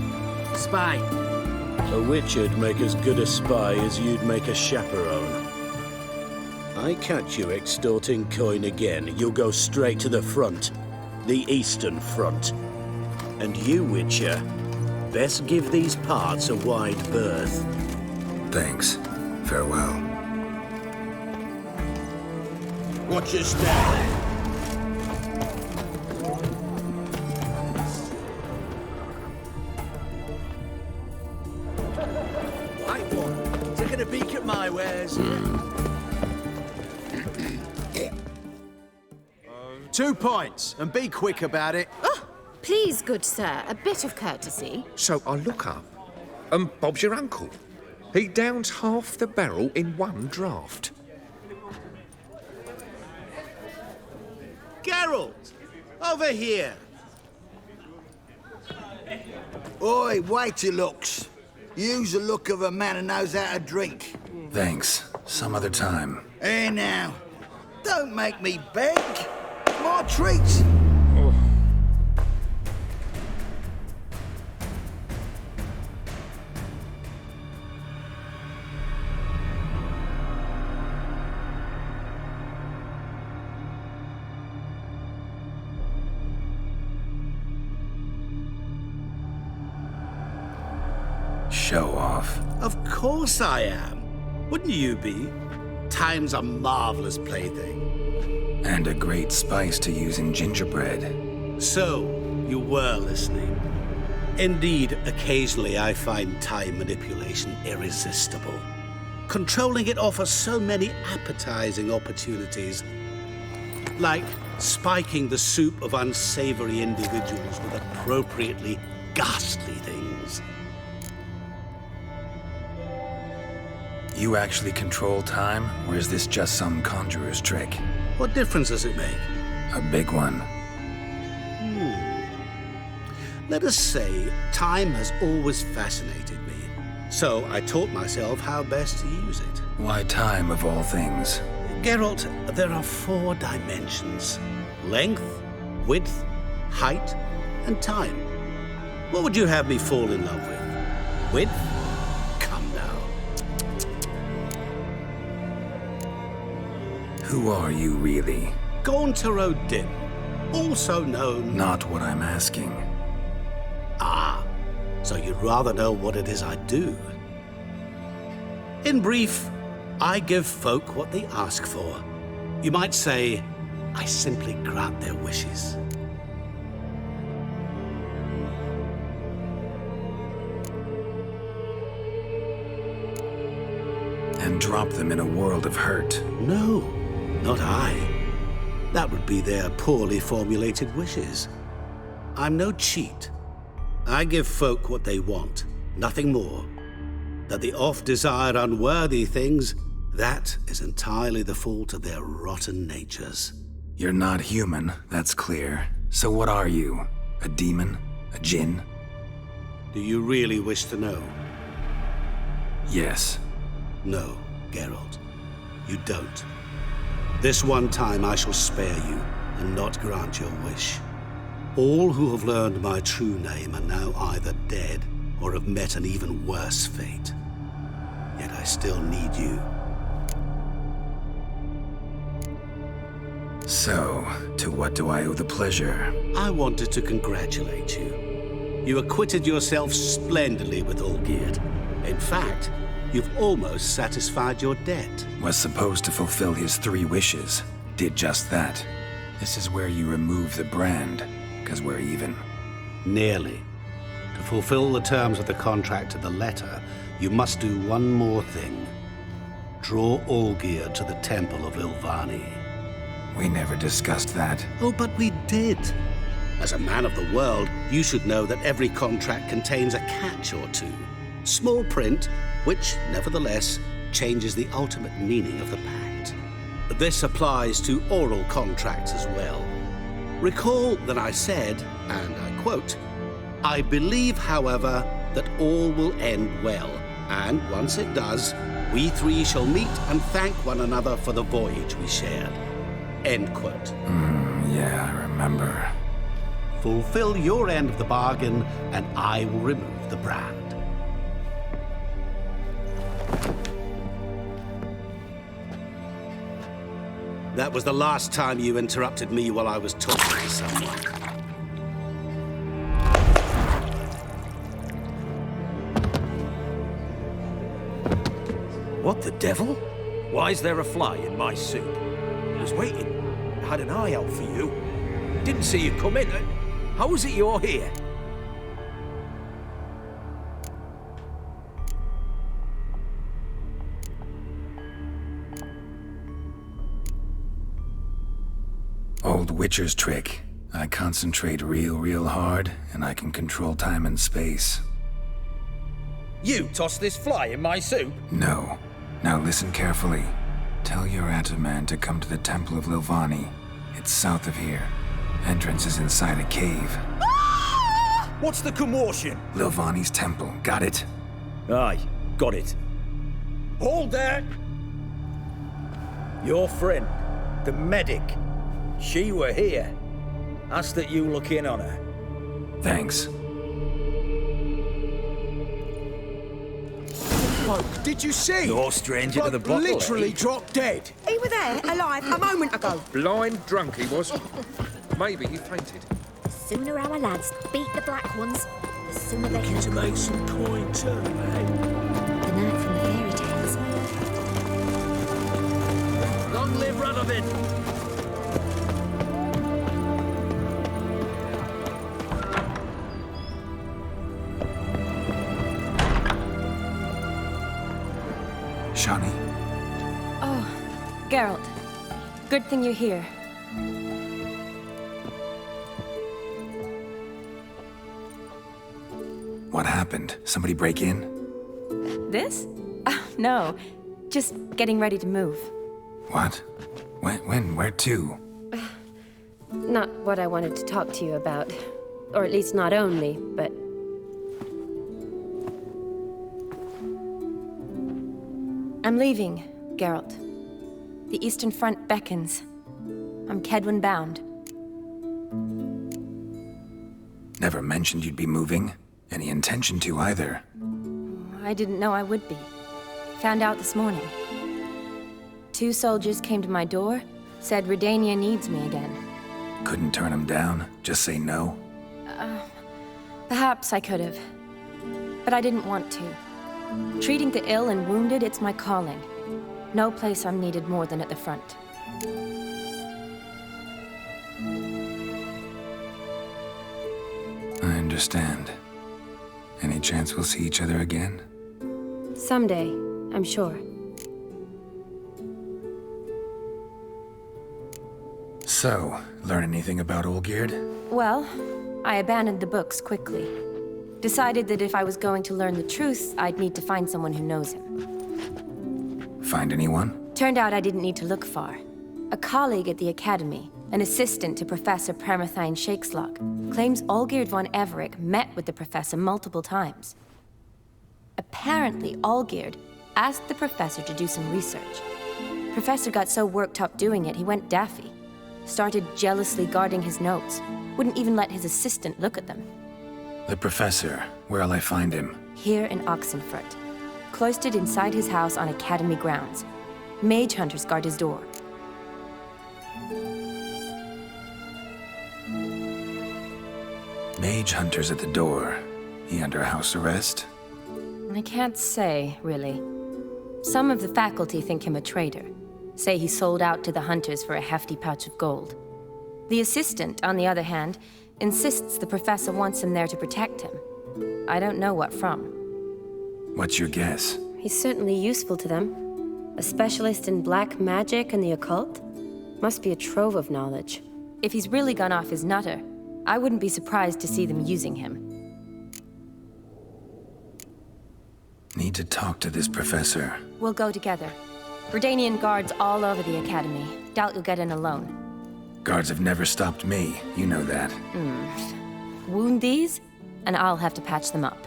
Spy. A witcher'd make as good a spy as you'd make a chaperone. I catch you extorting coin again, you'll go straight to the front. The Eastern Front. And you, Witcher, best give these parts a wide berth. Thanks. Farewell. Watch your step. Right one. Taking a peek at my wares. 2 points, and be quick about it. Oh, please, good sir, a bit of courtesy. So I look up, and Bob's your uncle. He downs half the barrel in one draught. Geralt! Over here! Oi, wait your looks. Use the look of a man who knows how to drink. Thanks. Some other time. Hey now, don't make me beg. More treats. Show off. Of course I am. Wouldn't you be? Time's a marvelous plaything. And a great spice to use in gingerbread. So, you were listening. Indeed, occasionally I find time manipulation irresistible. Controlling it offers so many appetizing opportunities. Like spiking the soup of unsavory individuals with appropriately ghastly things. You actually control time, or is this just some conjurer's trick? What difference does it make? A big one. Let us say time has always fascinated me. So I taught myself how best to use it. Why time of all things? Geralt, there are 4 dimensions. Length, width, height, and time. What would you have me fall in love with? Width? Come now. Who are you really? Gauntero Dim, also known... Not what I'm asking. Ah, so you'd rather know what it is I do. In brief, I give folk what they ask for. You might say, I simply grant their wishes. And drop them in a world of hurt. No, not I. That would be their poorly formulated wishes. I'm no cheat. I give folk what they want, nothing more. That they oft desire unworthy things, that is entirely the fault of their rotten natures. You're not human, that's clear. So what are you? A demon? A djinn? Do you really wish to know? Yes. No, Geralt. You don't. This one time I shall spare you and not grant your wish. All who have learned my true name are now either dead or have met an even worse fate. Yet I still need you. So, to what do I owe the pleasure? I wanted to congratulate you. You acquitted yourself splendidly with Olgierd. In fact, you've almost satisfied your debt. Was supposed to fulfill his 3 wishes. Did just that. This is where you remove the brand, 'cause we're even. Nearly. To fulfill the terms of the contract to the letter, you must do one more thing. Draw Olgierd to the Temple of Lilvani. We never discussed that. Oh, but we did. As a man of the world, you should know that every contract contains a catch or two. Small print, which, nevertheless, changes the ultimate meaning of the pact. This applies to oral contracts as well. Recall that I said, and I quote, "I believe, however, that all will end well, and once it does, we three shall meet and thank one another for the voyage we shared." End quote. Yeah, I remember. Fulfill your end of the bargain, and I will remove the brand. That was the last time you interrupted me while I was talking to someone. What the devil? Why is there a fly in my soup? I was waiting. I had an eye out for you. Didn't see you come in. How is it you're here? Old Witcher's trick. I concentrate real hard, and I can control time and space. You tossed this fly in my soup? No. Now listen carefully. Tell your Ataman to come to the Temple of Lilvani. It's south of here. Entrance is inside a cave. What's the commotion? Lilvani's temple, got it? Aye, got it. Hold there! Your friend, the medic, she were here. Ask that you look in on her. Thanks. Did you see? No stranger to the bottle. Literally dropped dead. He was there, alive, a moment ago. Blind drunk he was. Maybe he fainted. The sooner our lads beat the black ones, the sooner they Looking to make some coin too, eh? The night from the fairy tales. Long live Radovid! Shani? Oh, Geralt. Good thing you're here. What happened? Somebody break in? This? No. Just getting ready to move. What? When? Where to? Not what I wanted to talk to you about. Or at least not only, but... I'm leaving, Geralt. The Eastern Front beckons. I'm Kedwin bound. Never mentioned you'd be moving. Any intention to either. I didn't know I would be. Found out this morning. 2 soldiers came to my door, said Redania needs me again. Couldn't turn him down? Just say no? Perhaps I could have. But I didn't want to. Treating the ill and wounded, it's my calling. No place I'm needed more than at the front. I understand. Any chance we'll see each other again? Someday, I'm sure. So, learn anything about Olgierd? Well, I abandoned the books quickly. Decided that if I was going to learn the truth, I'd need to find someone who knows him. Find anyone? Turned out I didn't need to look far. A colleague at the Academy, an assistant to Professor Permathine Shakeslock, claims Olgierd von Everec met with the professor multiple times. Apparently, Olgierd asked the professor to do some research. Professor got so worked up doing it, he went daffy. Started jealously guarding his notes. Wouldn't even let his assistant look at them. The professor. Where'll I find him? Here in Oxenfurt. Cloistered inside his house on Academy grounds. Mage hunters guard his door. Mage hunters at the door. He under house arrest? I can't say, really. Some of the faculty think him a traitor. Say he sold out to the hunters for a hefty pouch of gold. The assistant, on the other hand, Insists the professor wants him there to protect him. I don't know what from. What's your guess? He's certainly useful to them. A specialist in black magic and the occult? Must be a trove of knowledge. If he's really gone off his nutter, I wouldn't be surprised to see them using him. Need to talk to this professor. We'll go together. Redanian guards all over the academy. Doubt you'll get in alone. Guards have never stopped me, you know that. Wound these, and I'll have to patch them up.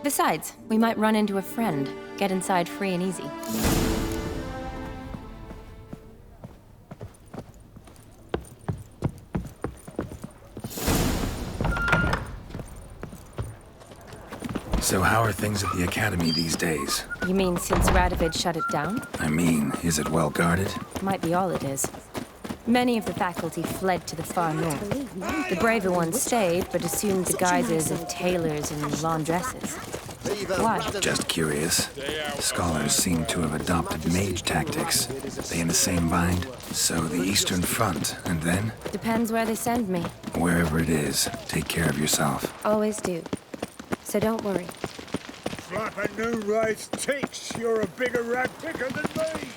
Besides, we might run into a friend. Get inside free and easy. So how are things at the academy these days? You mean since Radovid shut it down? I mean, is it well guarded? Might be all it is. Many of the faculty fled to the far north. The braver ones stayed, but assumed the guises of tailors and laundresses. Why? Just curious. Scholars seem to have adopted mage tactics. They in the same bind? So the Eastern Front, and then? Depends where they send me. Wherever it is, take care of yourself. Always do. So don't worry. Flapping new rice ticks, you're a bigger rat picker than me.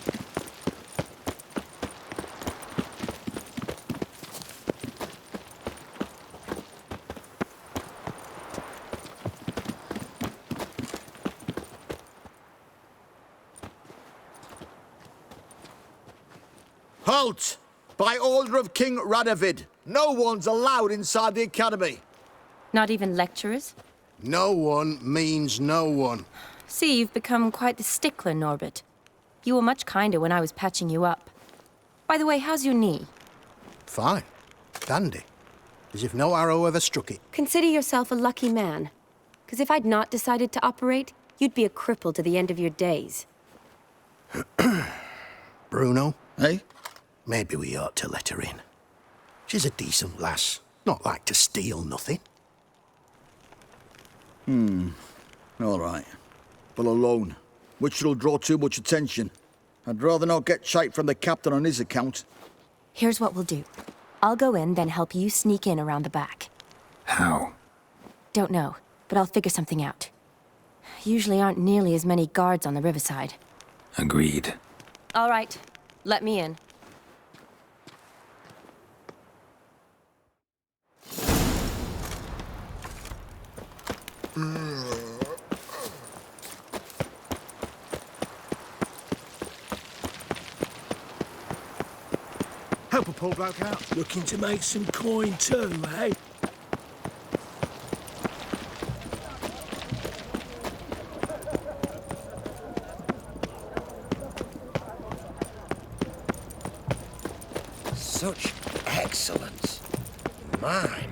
Halt! By order of King Radovid, no one's allowed inside the academy. Not even lecturers? No one means no one. See, you've become quite the stickler, Norbert. You were much kinder when I was patching you up. By the way, how's your knee? Fine. Dandy. As if no arrow ever struck it. Consider yourself a lucky man. Because if I'd not decided to operate, you'd be a cripple to the end of your days. Bruno, eh? Maybe we ought to let her in. She's a decent lass. Not like to steal nothing. All right. But alone, which will draw too much attention. I'd rather not get shite from the captain on his account. Here's what we'll do. I'll go in, then help you sneak in around the back. How? Don't know, but I'll figure something out. Usually aren't nearly as many guards on the riverside. Agreed. All right, let me in. Help a poor bloke out. Looking to make some coin too, eh? Such excellence. My.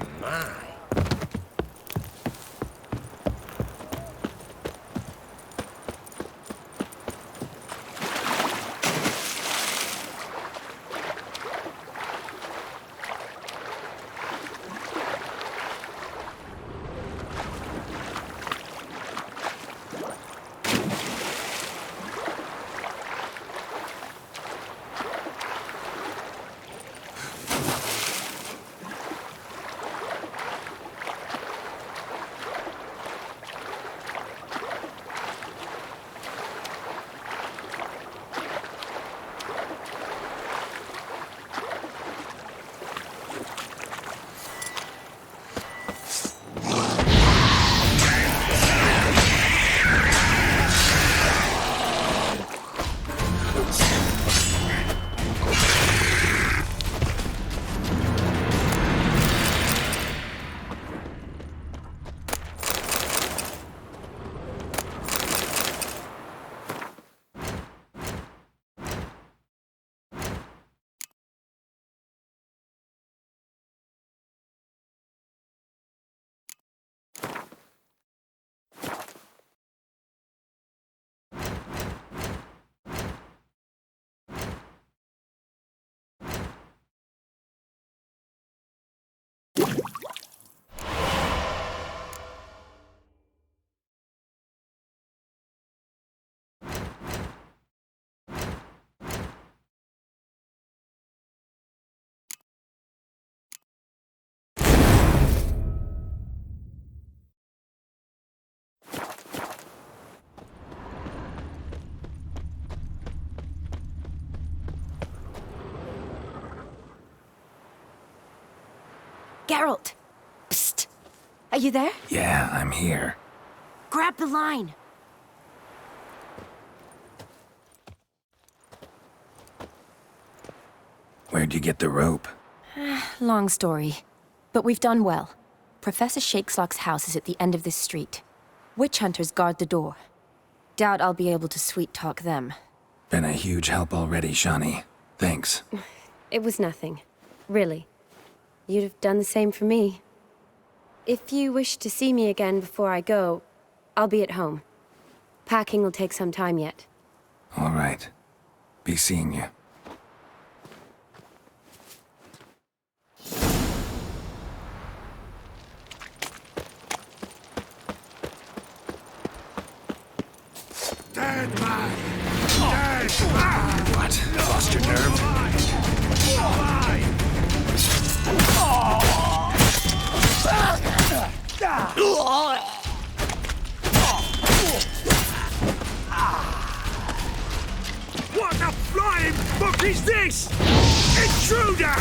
Geralt! Psst! Are you there? Yeah, I'm here. Grab the line! Where'd you get the rope? Long story. But we've done well. Professor Shakeslock's house is at the end of this street. Witch hunters guard the door. Doubt I'll be able to sweet-talk them. Been a huge help already, Shani. Thanks. It was nothing. Really. You'd have done the same for me. If you wish to see me again before I go, I'll be at home. Packing will take some time yet. All right. Be seeing you. Dead man! Dead man! What? Lost your nerve? What the flying fuck is this? Intruder!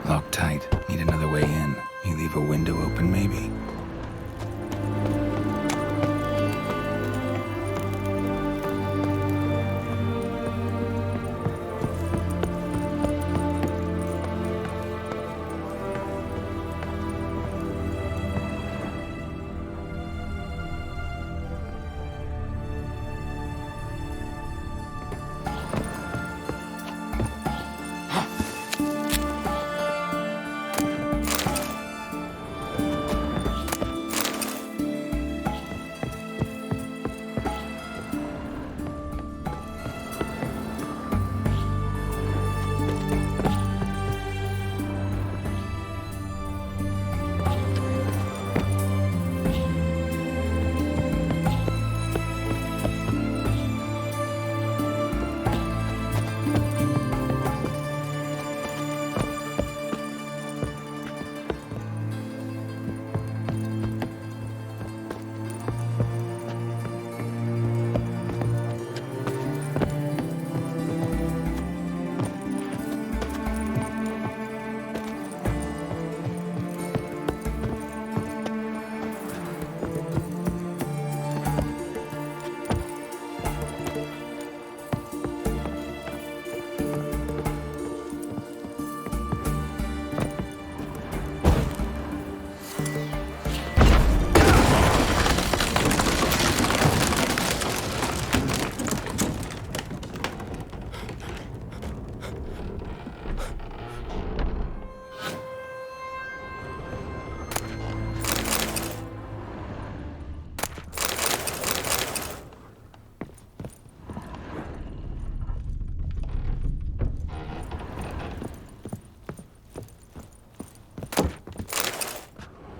Locked tight. Need another way in. You leave a window open, maybe?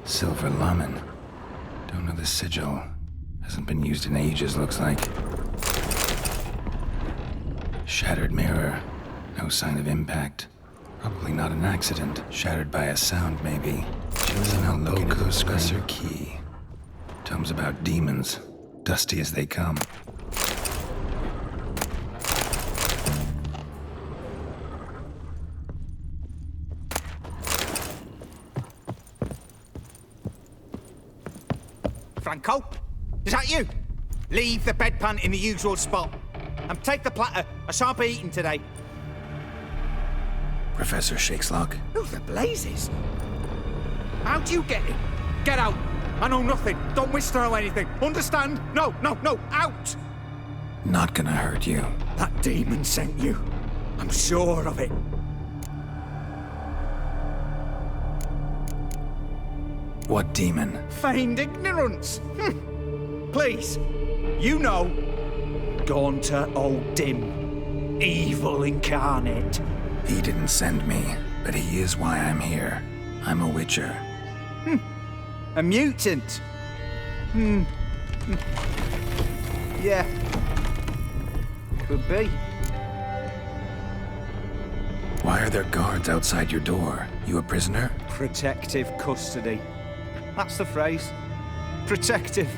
Silver Laman. Don't know the sigil. Hasn't been used in ages, looks like. Shattered mirror. No sign of impact. Probably not an accident. Shattered by a sound, maybe. She was in a loco Professor key. Tomes about demons. Dusty as they come. Franco? Is that you? Leave the bedpan in the usual spot. And take the platter. I shan't be eating today. Professor Shakeslock? Who the blazes? How do you get in? Get out. I know nothing. Don't wish to know anything. Understand? No, no, no. Out! Not gonna hurt you. That demon sent you. I'm sure of it. What demon? Feigned ignorance. Please. You know. Gaunter Old Dim. Evil incarnate. He didn't send me, but he is why I'm here. I'm a witcher. A mutant. Yeah. Could be. Why are there guards outside your door? You a prisoner? Protective custody. That's the phrase. Protective.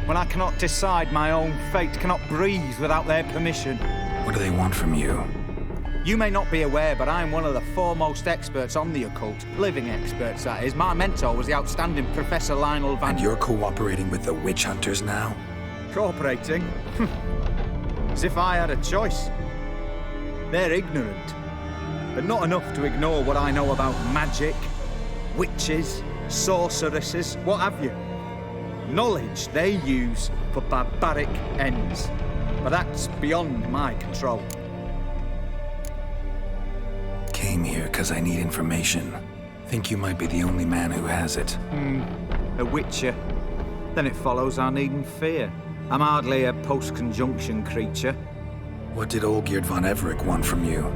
When I cannot decide my own fate, cannot breathe without their permission. What do they want from you? You may not be aware, but I am one of the foremost experts on the occult. Living experts, that is. My mentor was the outstanding Professor Lionel Van... And you're cooperating with the witch hunters now? Cooperating? As if I had a choice. They're ignorant, but not enough to ignore what I know about magic, witches, sorceresses, what have you. Knowledge they use for barbaric ends, but that's beyond my control. Came here because I need information. Think you might be the only man who has it. A witcher. Then it follows I needn't fear. I'm hardly a post-conjunction creature. What did Olgierd von Everec want from you?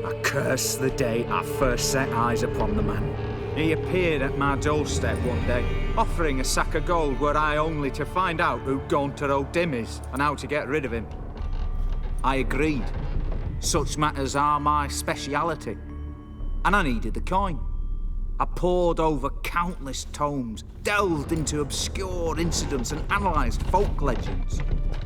I curse the day I first set eyes upon the man. He appeared at my doorstep one day, offering a sack of gold were I only to find out who Gaunter O'Dim is and how to get rid of him. I agreed. Such matters are my speciality. And I needed the coin. I pored over countless tomes, delved into obscure incidents and analysed folk legends.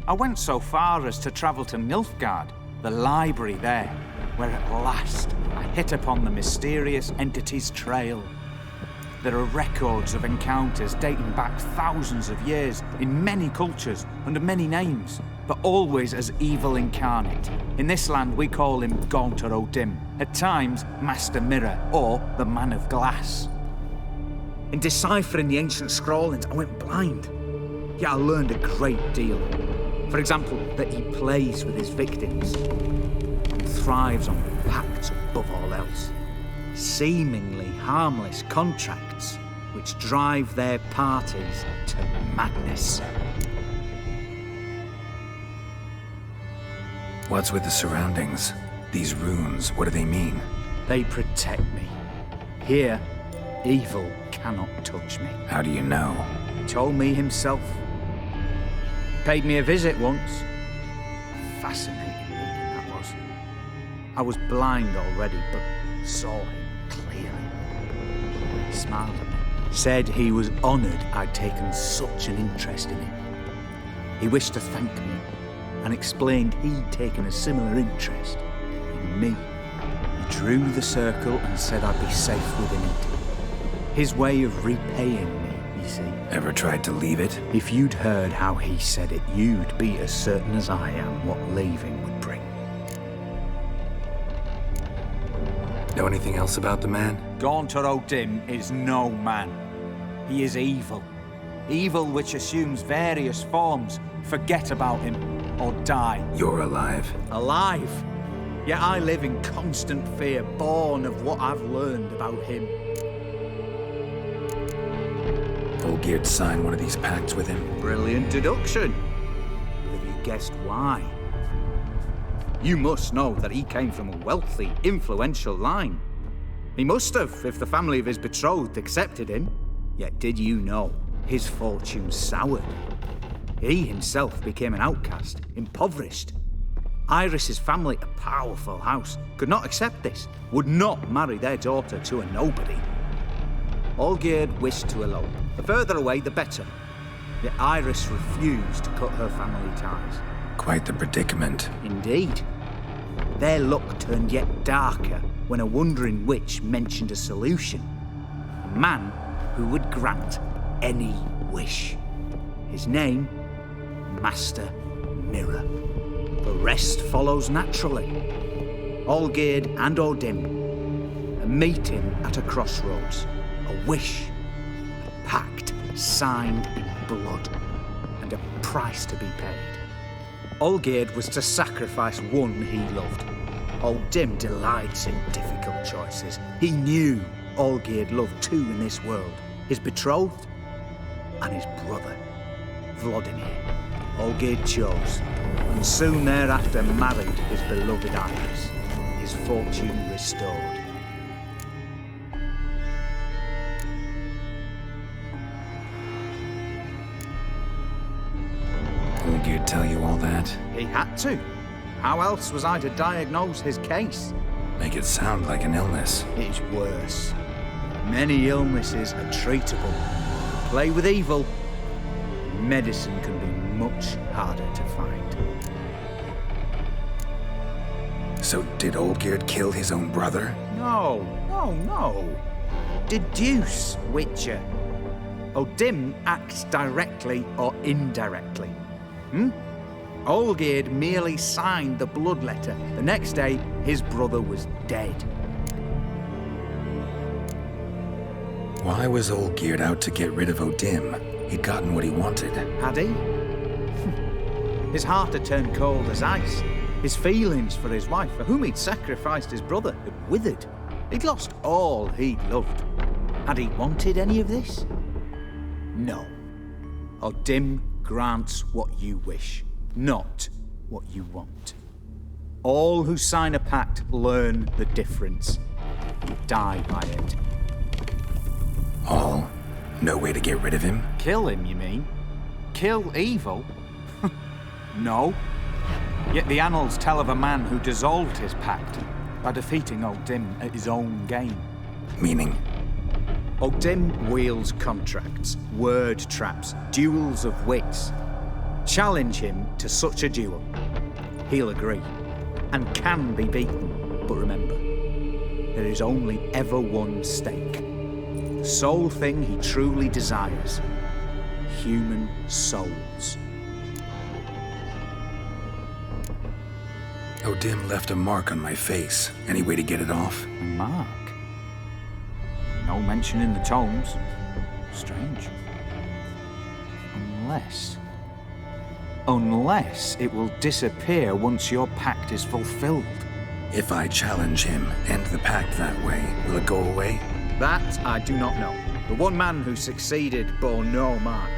I went so far as to travel to Nilfgaard, the library there, where at last I hit upon the mysterious entity's trail. There are records of encounters dating back thousands of years in many cultures under many names, but always as evil incarnate. In this land we call him Gaunter O'Dim, at times Master Mirror or the Man of Glass. In deciphering the ancient scrawlings I went blind, yet I learned a great deal. For example, that he plays with his victims and thrives on pacts above all else. Seemingly harmless contracts which drive their parties to madness. What's with the surroundings? These runes, what do they mean? They protect me. Here, evil cannot touch me. How do you know? He told me himself. Paid me a visit once. Fascinating meeting that was. I was blind already, but saw him clearly. He smiled at me. Said he was honoured I'd taken such an interest in him. He wished to thank me and explained he'd taken a similar interest in me. He drew the circle and said I'd be safe within it. His way of repaying me, you see. Ever tried to leave it? If you'd heard how he said it, you'd be as certain as I am what leaving would bring. Know anything else about the man? Gaunter O'Dim is no man. He is evil. Evil which assumes various forms. Forget about him, or die. You're alive. Alive? Yet I live in constant fear, born of what I've learned about him. Olgierd signed one of these pacts with him? Brilliant deduction. Have you guessed why? You must know that he came from a wealthy, influential line. He must have, if the family of his betrothed accepted him. Yet did you know his fortune soured? He himself became an outcast, impoverished. Iris's family, a powerful house, could not accept this, would not marry their daughter to a nobody. Olgierd wished to elope. The further away, the better. Yet Iris refused to cut her family ties. Quite the predicament. Indeed. Their luck turned yet darker when a wandering witch mentioned a solution. A man who would grant any wish. His name, Master Mirror. The rest follows naturally. Olgierd and O'Dim, a meeting at a crossroads, a wish, a pact signed in blood, and a price to be paid. Olgierd was to sacrifice one he loved. O'Dim delights in difficult choices. He knew Olgierd loved two in this world, his betrothed and his brother, Vladimir. Olgierd chose, and soon thereafter married his beloved Iris, his fortune restored. Olgierd tell you all that? He had to. How else was I to diagnose his case? Make it sound like an illness. It is worse. Many illnesses are treatable. Play with evil. Medicine can be much harder to find. So did Olgierd kill his own brother? No. Deduce, Witcher. Odin acts directly or indirectly. Olgierd merely signed the blood letter. The next day, his brother was dead. Why was Olgierd out to get rid of Odin? He'd gotten what he wanted. Had he? His heart had turned cold as ice. His feelings for his wife, for whom he'd sacrificed his brother, had withered. He'd lost all he'd loved. Had he wanted any of this? No. Odin grants what you wish, not what you want. All who sign a pact learn the difference. You die by it. All? No way to get rid of him? Kill him, you mean? Kill evil? No. Yet the annals tell of a man who dissolved his pact by defeating Odin at his own game. Meaning? Odin wields contracts, word traps, duels of wits. Challenge him to such a duel. He'll agree, and can be beaten. But remember, there is only ever one stake. The sole thing he truly desires. Human souls. Odin left a mark on my face. Any way to get it off? A mark? No mention in the tomes. Strange. Unless it will disappear once your pact is fulfilled. If I challenge him, end the pact that way, will it go away? That I do not know. The one man who succeeded bore no mark.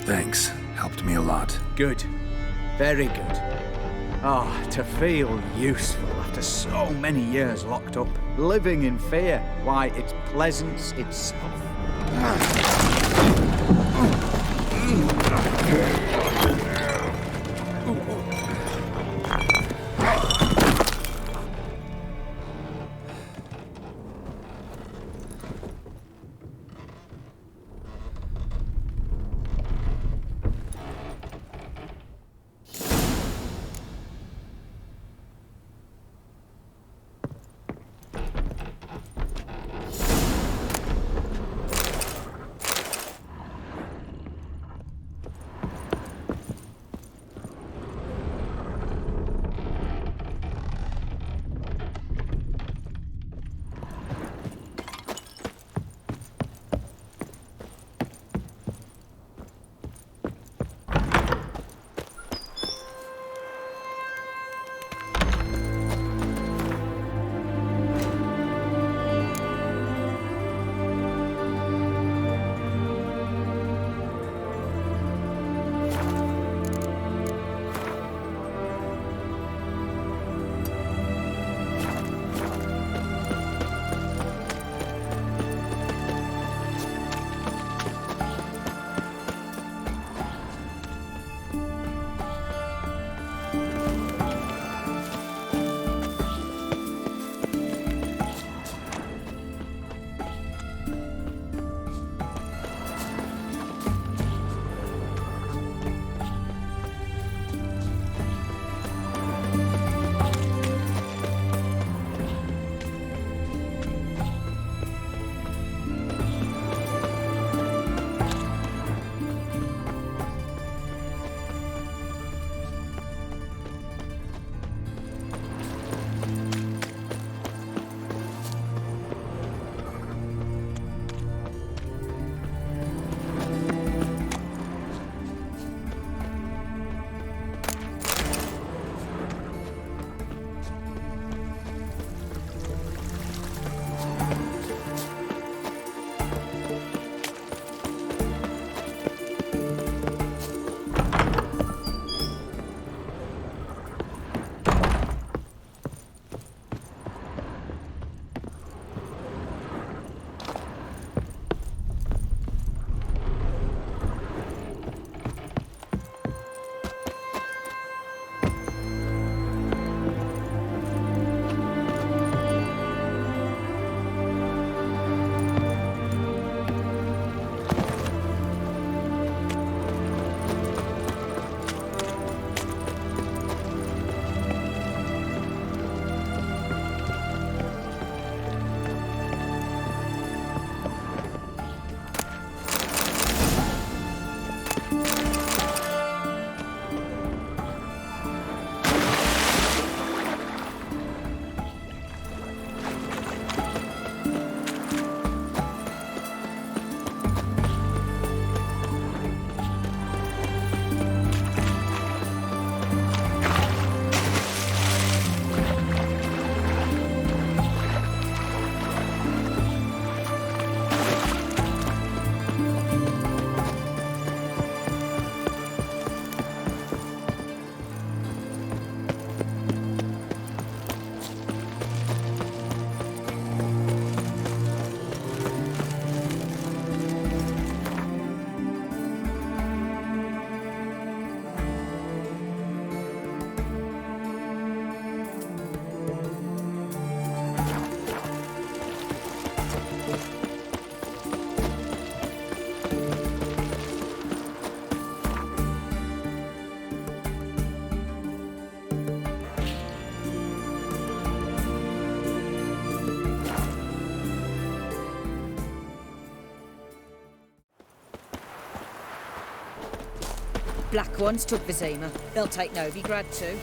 Thanks. Helped me a lot. Good. Very good. Oh, to feel useful after so many years locked up, living in fear. Why, it's pleasance itself. Black ones took Vizima. They'll take Novigrad too.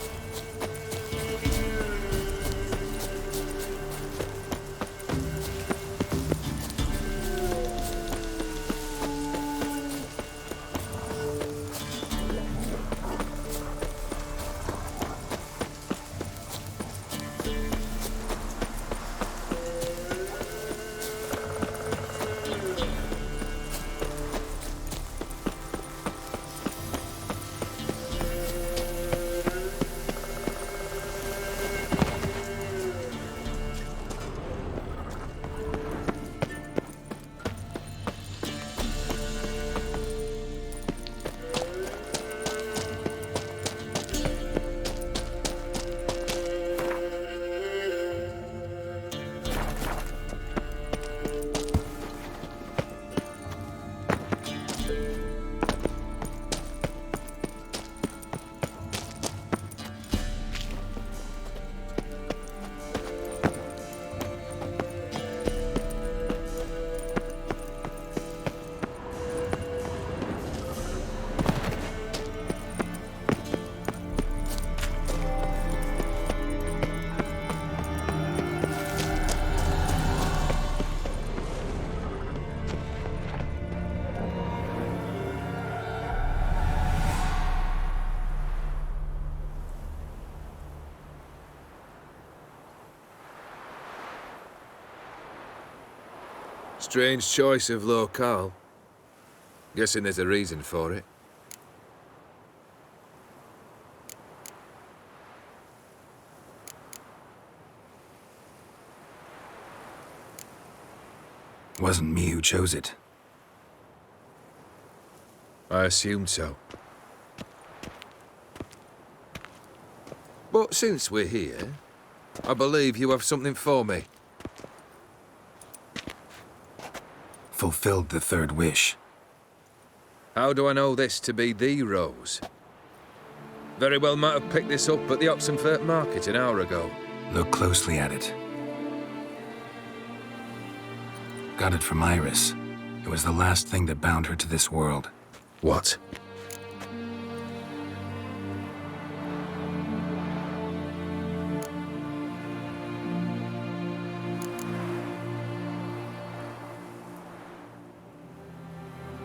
Strange choice of locale. Guessing there's a reason for it. Wasn't me who chose it. I assumed so. But since we're here, I believe you have something for me. Fulfilled the third wish. How do I know this to be the rose? Very well might have picked this up at the Oxenfurt market an hour ago. Look closely at it. Got it from Iris. It was the last thing that bound her to this world. What?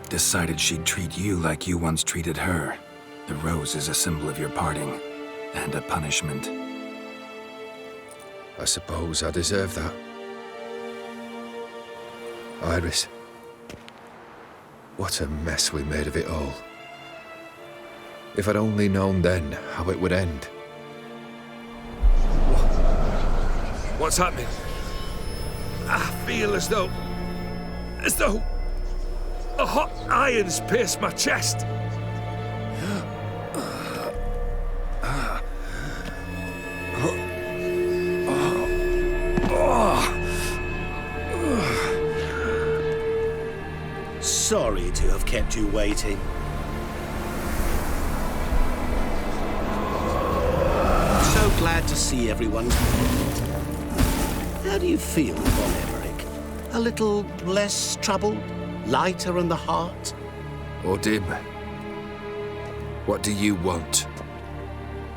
Decided she'd treat you like you once treated her. The rose is a symbol of your parting, and a punishment. I suppose I deserve that. Iris. What a mess we made of it all. If I'd only known then how it would end. What's happening? I feel as though a hot iron's pierced my chest. Sorry to have kept you waiting. So glad to see everyone. How do you feel, von Everec? A little less troubled? Lighter in the heart? Or dim? What do you want?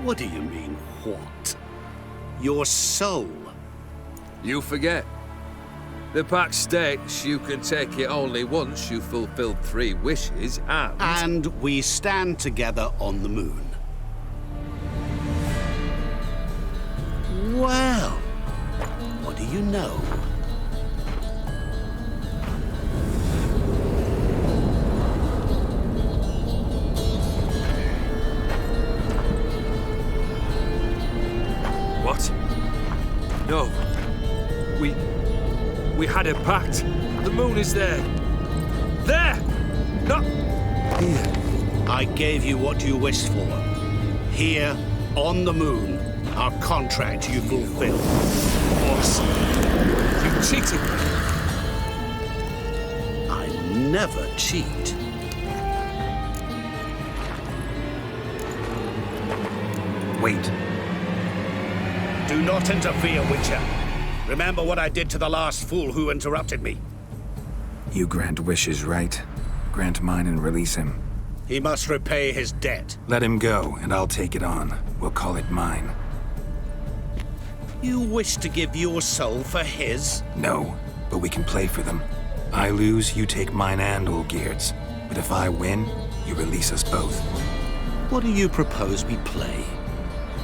What do you mean, what? Your soul. You forget. The pact states you can take it only once you've fulfilled 3 wishes, and... And we stand together on the moon. Well, what do you know? What? No. We had a pact. The moon is there. There! Not here. I gave you what you wished for. Here, on the moon, our contract you fulfilled. Boss, you cheated me. I never cheat. Wait. Do not interfere, Witcher. Remember what I did to the last fool who interrupted me. You grant wishes, right? Grant mine and release him. He must repay his debt. Let him go, and I'll take it on. We'll call it mine. You wish to give your soul for his? No, but we can play for them. I lose, you take mine and Olgierd's. But if I win, you release us both. What do you propose we play?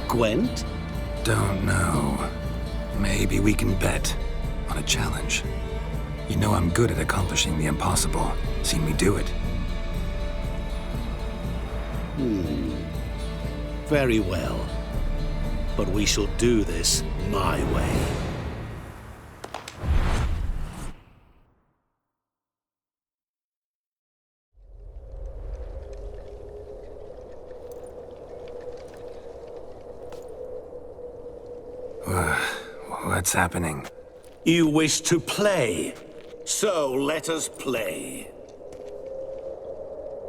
Gwent? Don't know. Maybe we can bet on a challenge. You know I'm good at accomplishing the impossible. Seen me do it. Very well. But we shall do this my way. What's happening? You wish to play, so let us play.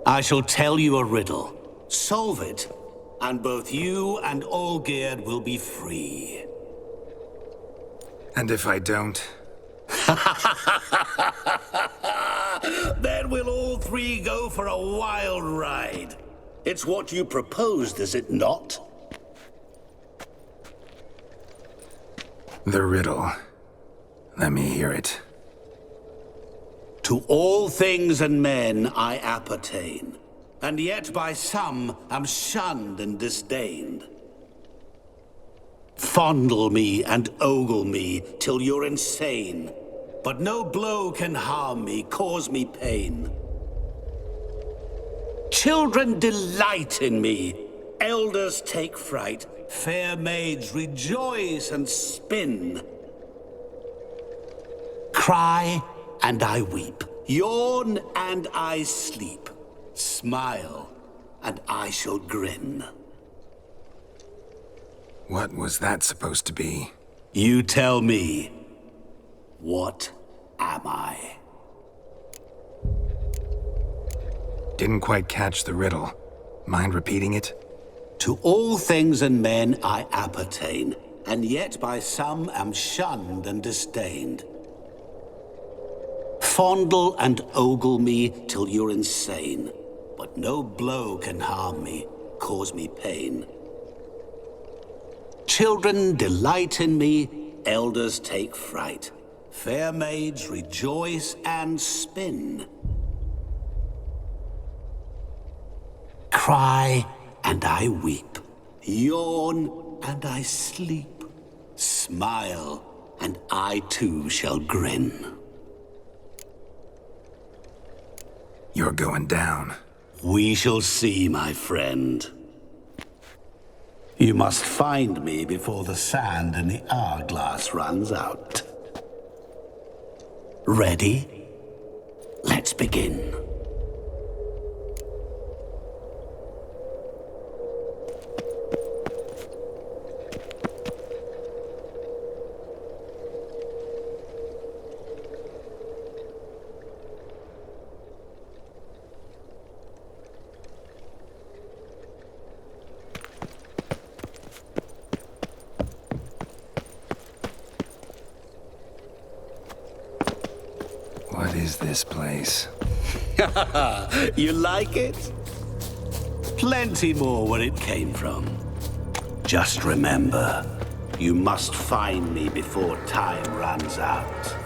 I shall tell you a riddle. Solve it, and both you and Olgierd will be free. And if I don't? Then we'll all three go for a wild ride. It's what you proposed, is it not? The riddle. Let me hear it. To all things and men I appertain, and yet by some am shunned and disdained. Fondle me and ogle me till you're insane, but no blow can harm me, cause me pain. Children delight in me, elders take fright, fair maids rejoice and spin. Cry and I weep, yawn and I sleep, smile and I shall grin. What was that supposed to be? You tell me, what am I? Didn't quite catch the riddle. Mind repeating it? To all things and men I appertain, and yet by some am shunned and disdained. Fondle and ogle me till you're insane, but no blow can harm me, cause me pain. Children delight in me, elders take fright. Fair maids rejoice and spin. Cry and I weep, yawn and I sleep, smile and I too shall grin. You're going down. We shall see, my friend. You must find me before the sand in the hourglass runs out. Ready? Let's begin. What is this place? You like it? Plenty more where it came from. Just remember, you must find me before time runs out.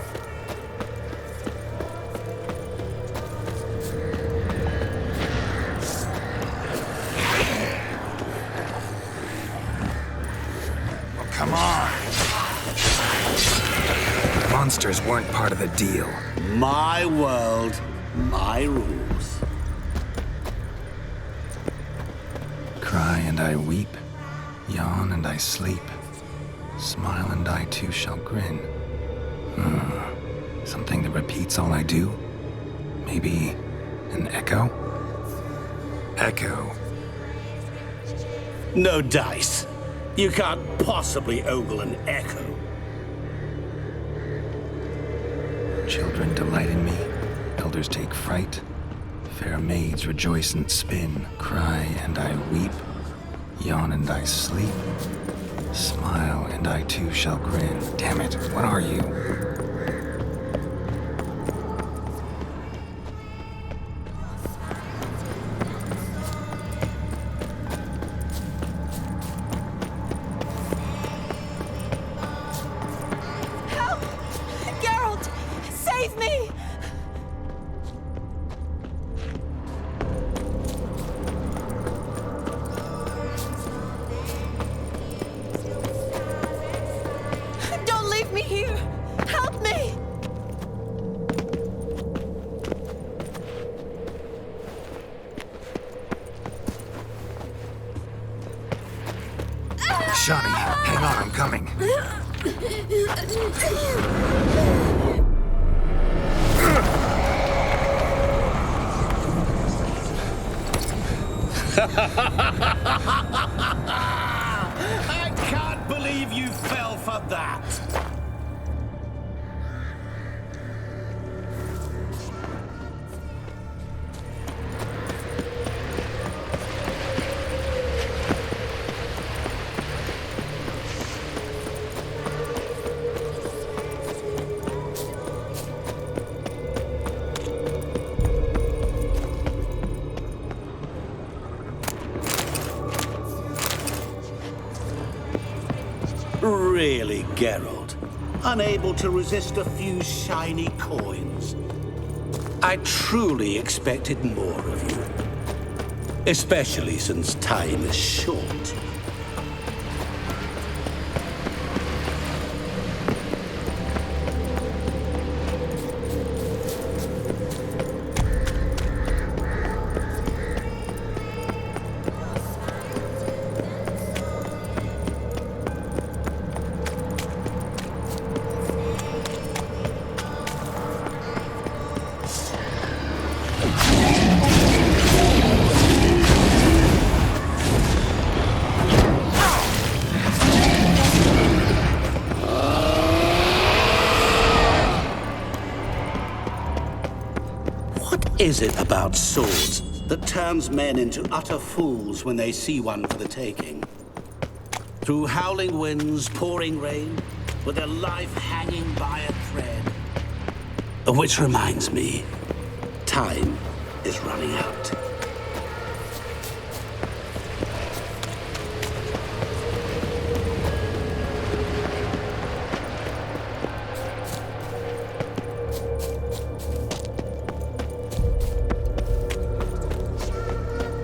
Come on! Monsters weren't part of the deal. My world, my rules. Cry and I weep, yawn and I sleep, smile and I too shall grin. Something that repeats all I do? Maybe an echo? Echo. No dice. You can't possibly ogle an echo. Children delight in me, elders take fright, fair maids rejoice and spin, cry and I weep, yawn and I sleep, smile and I too shall grin. Damn it, what are you? Leave me here! Help me! Shani, hang on, I'm coming. I can't believe you fell for that! Really, Geralt? Unable to resist a few shiny coins? I truly expected more of you. Especially since time is short. What is it about swords that turns men into utter fools when they see one for the taking? Through howling winds, pouring rain, with their life hanging by a thread. Which reminds me, time is running out.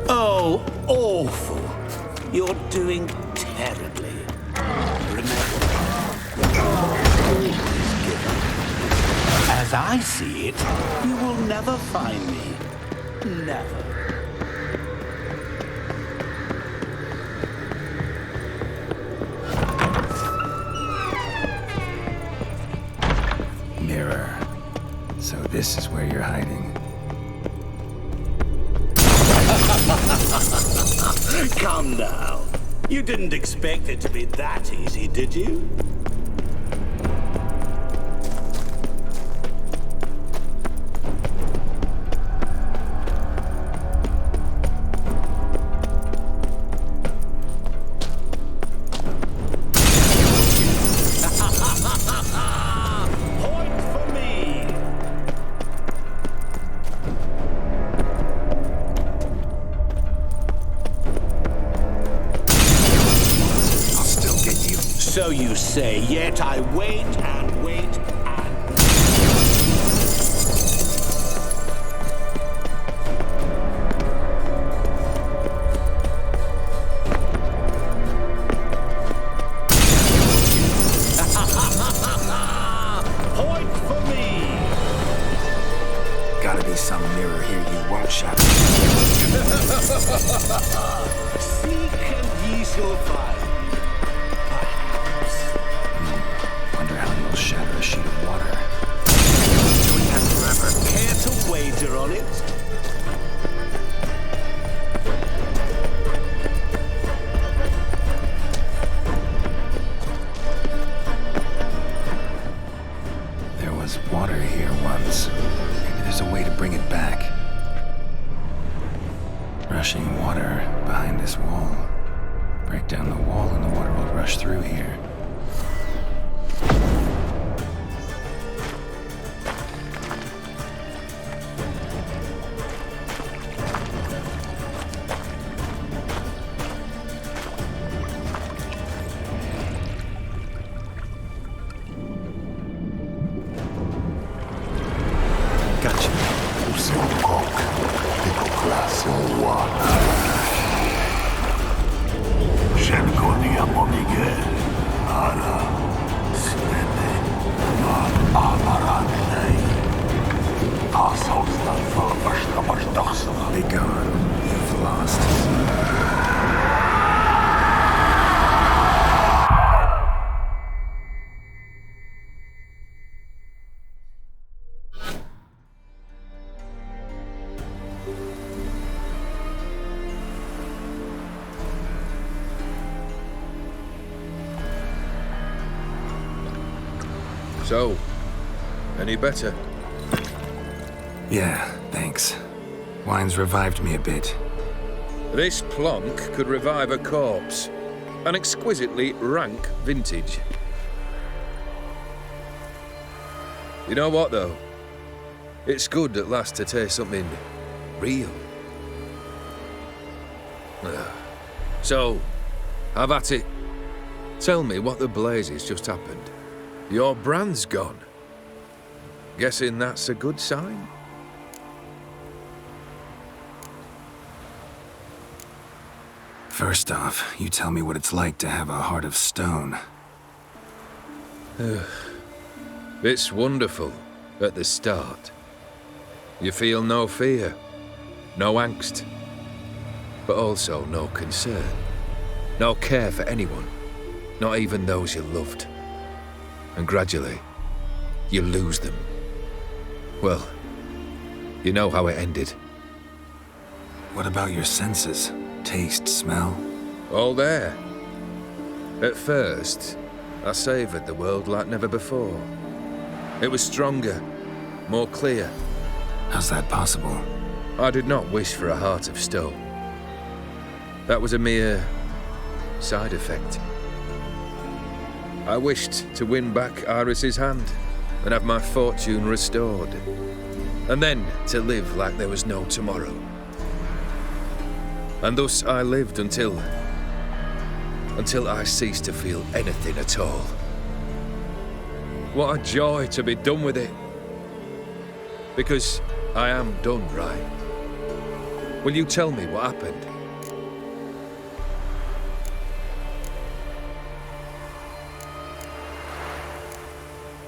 Oh, awful. You're doing terribly. Remember, always give up. As I see it, you will never find me. Never. Mirror. So this is where you're hiding. Come now. You didn't expect it to be that easy, did you? Point for me. So you say, yet I wait and wait and... Point for me! Gotta be some mirror here you won't shatter. Seek and ye shall find. Wonder how you'll shatter a sheet of water. Doing that forever. Care to wager on it? There was water here once. Maybe there's a way to bring it back. Rushing water behind this wall. Break down the wall and the water will rush through here. Gotcha. Scegli a Miguel. Ara, si vede So, any better? Yeah, thanks. Wine's revived me a bit. This plonk could revive a corpse. An exquisitely rank vintage. You know what, though? It's good at last to taste something real. So, have at it. Tell me what the blazes just happened. Your brand's gone. Guessing that's a good sign? First off, you tell me what it's like to have a heart of stone. It's wonderful at the start. You feel no fear, no angst, but also no concern, no care for anyone, not even those you loved. And gradually, you lose them. Well, you know how it ended. What about your senses? Taste, smell? All there. At first, I savoured the world like never before. It was stronger, more clear. How's that possible? I did not wish for a heart of stone. That was a mere side effect. I wished to win back Iris's hand and have my fortune restored. And then to live like there was no tomorrow. And thus I lived until I ceased to feel anything at all. What a joy to be done with it. Because I am done, right? Will you tell me what happened?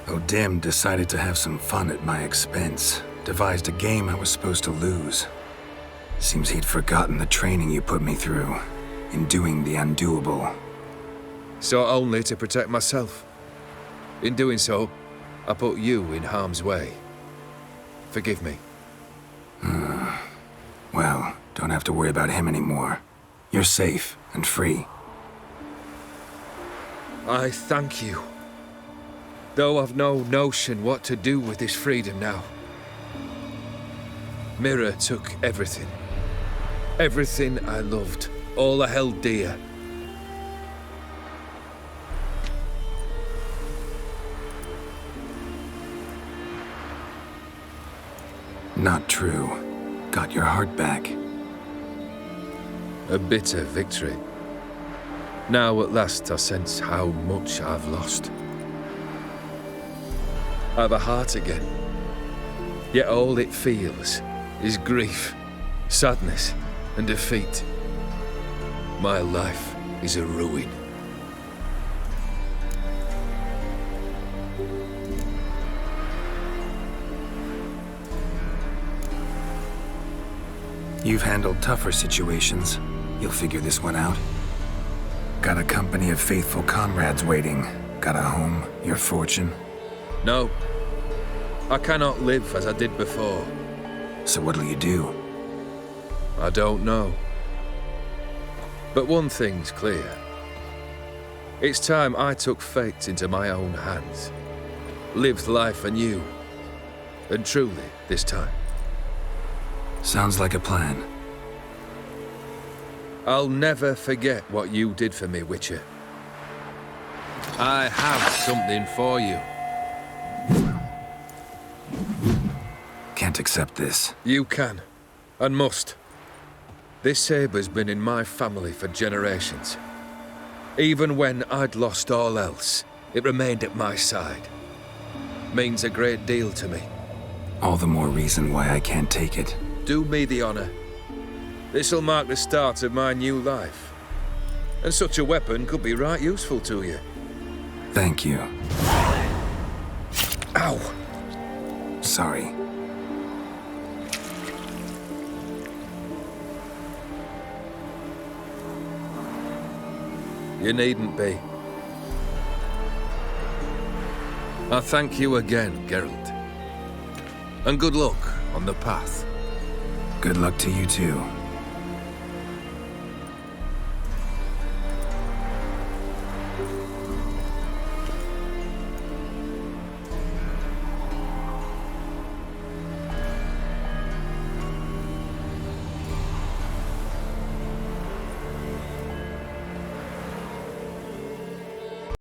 O'Dim decided to have some fun at my expense. Devised a game I was supposed to lose. Seems he'd forgotten the training you put me through in doing the undoable. So only to protect myself. In doing so, I put you in harm's way. Forgive me. Well, don't have to worry about him anymore. You're safe and free. I thank you. Though I've no notion what to do with this freedom now. Mira took everything. Everything I loved. All I held dear. Not true. Got your heart back. A bitter victory. Now at last I sense how much I've lost. I've a heart again. Yet all it feels is grief, sadness, and defeat. My life is a ruin. You've handled tougher situations. You'll figure this one out. Got a company of faithful comrades waiting. Got a home, your fortune. No. I cannot live as I did before. So what'll you do? I don't know. But one thing's clear. It's time I took fate into my own hands. Lived life anew. And truly, this time. Sounds like a plan. I'll never forget what you did for me, Witcher. I have something for you. Can't accept this. You can, and must. This saber's been in my family for generations. Even when I'd lost all else, it remained at my side. Means a great deal to me. All the more reason why I can't take it. Do me the honor. This'll mark the start of my new life. And such a weapon could be right useful to you. Thank you. Ow! Sorry. You needn't be. I thank you again, Geralt. And good luck on the path. Good luck to you too.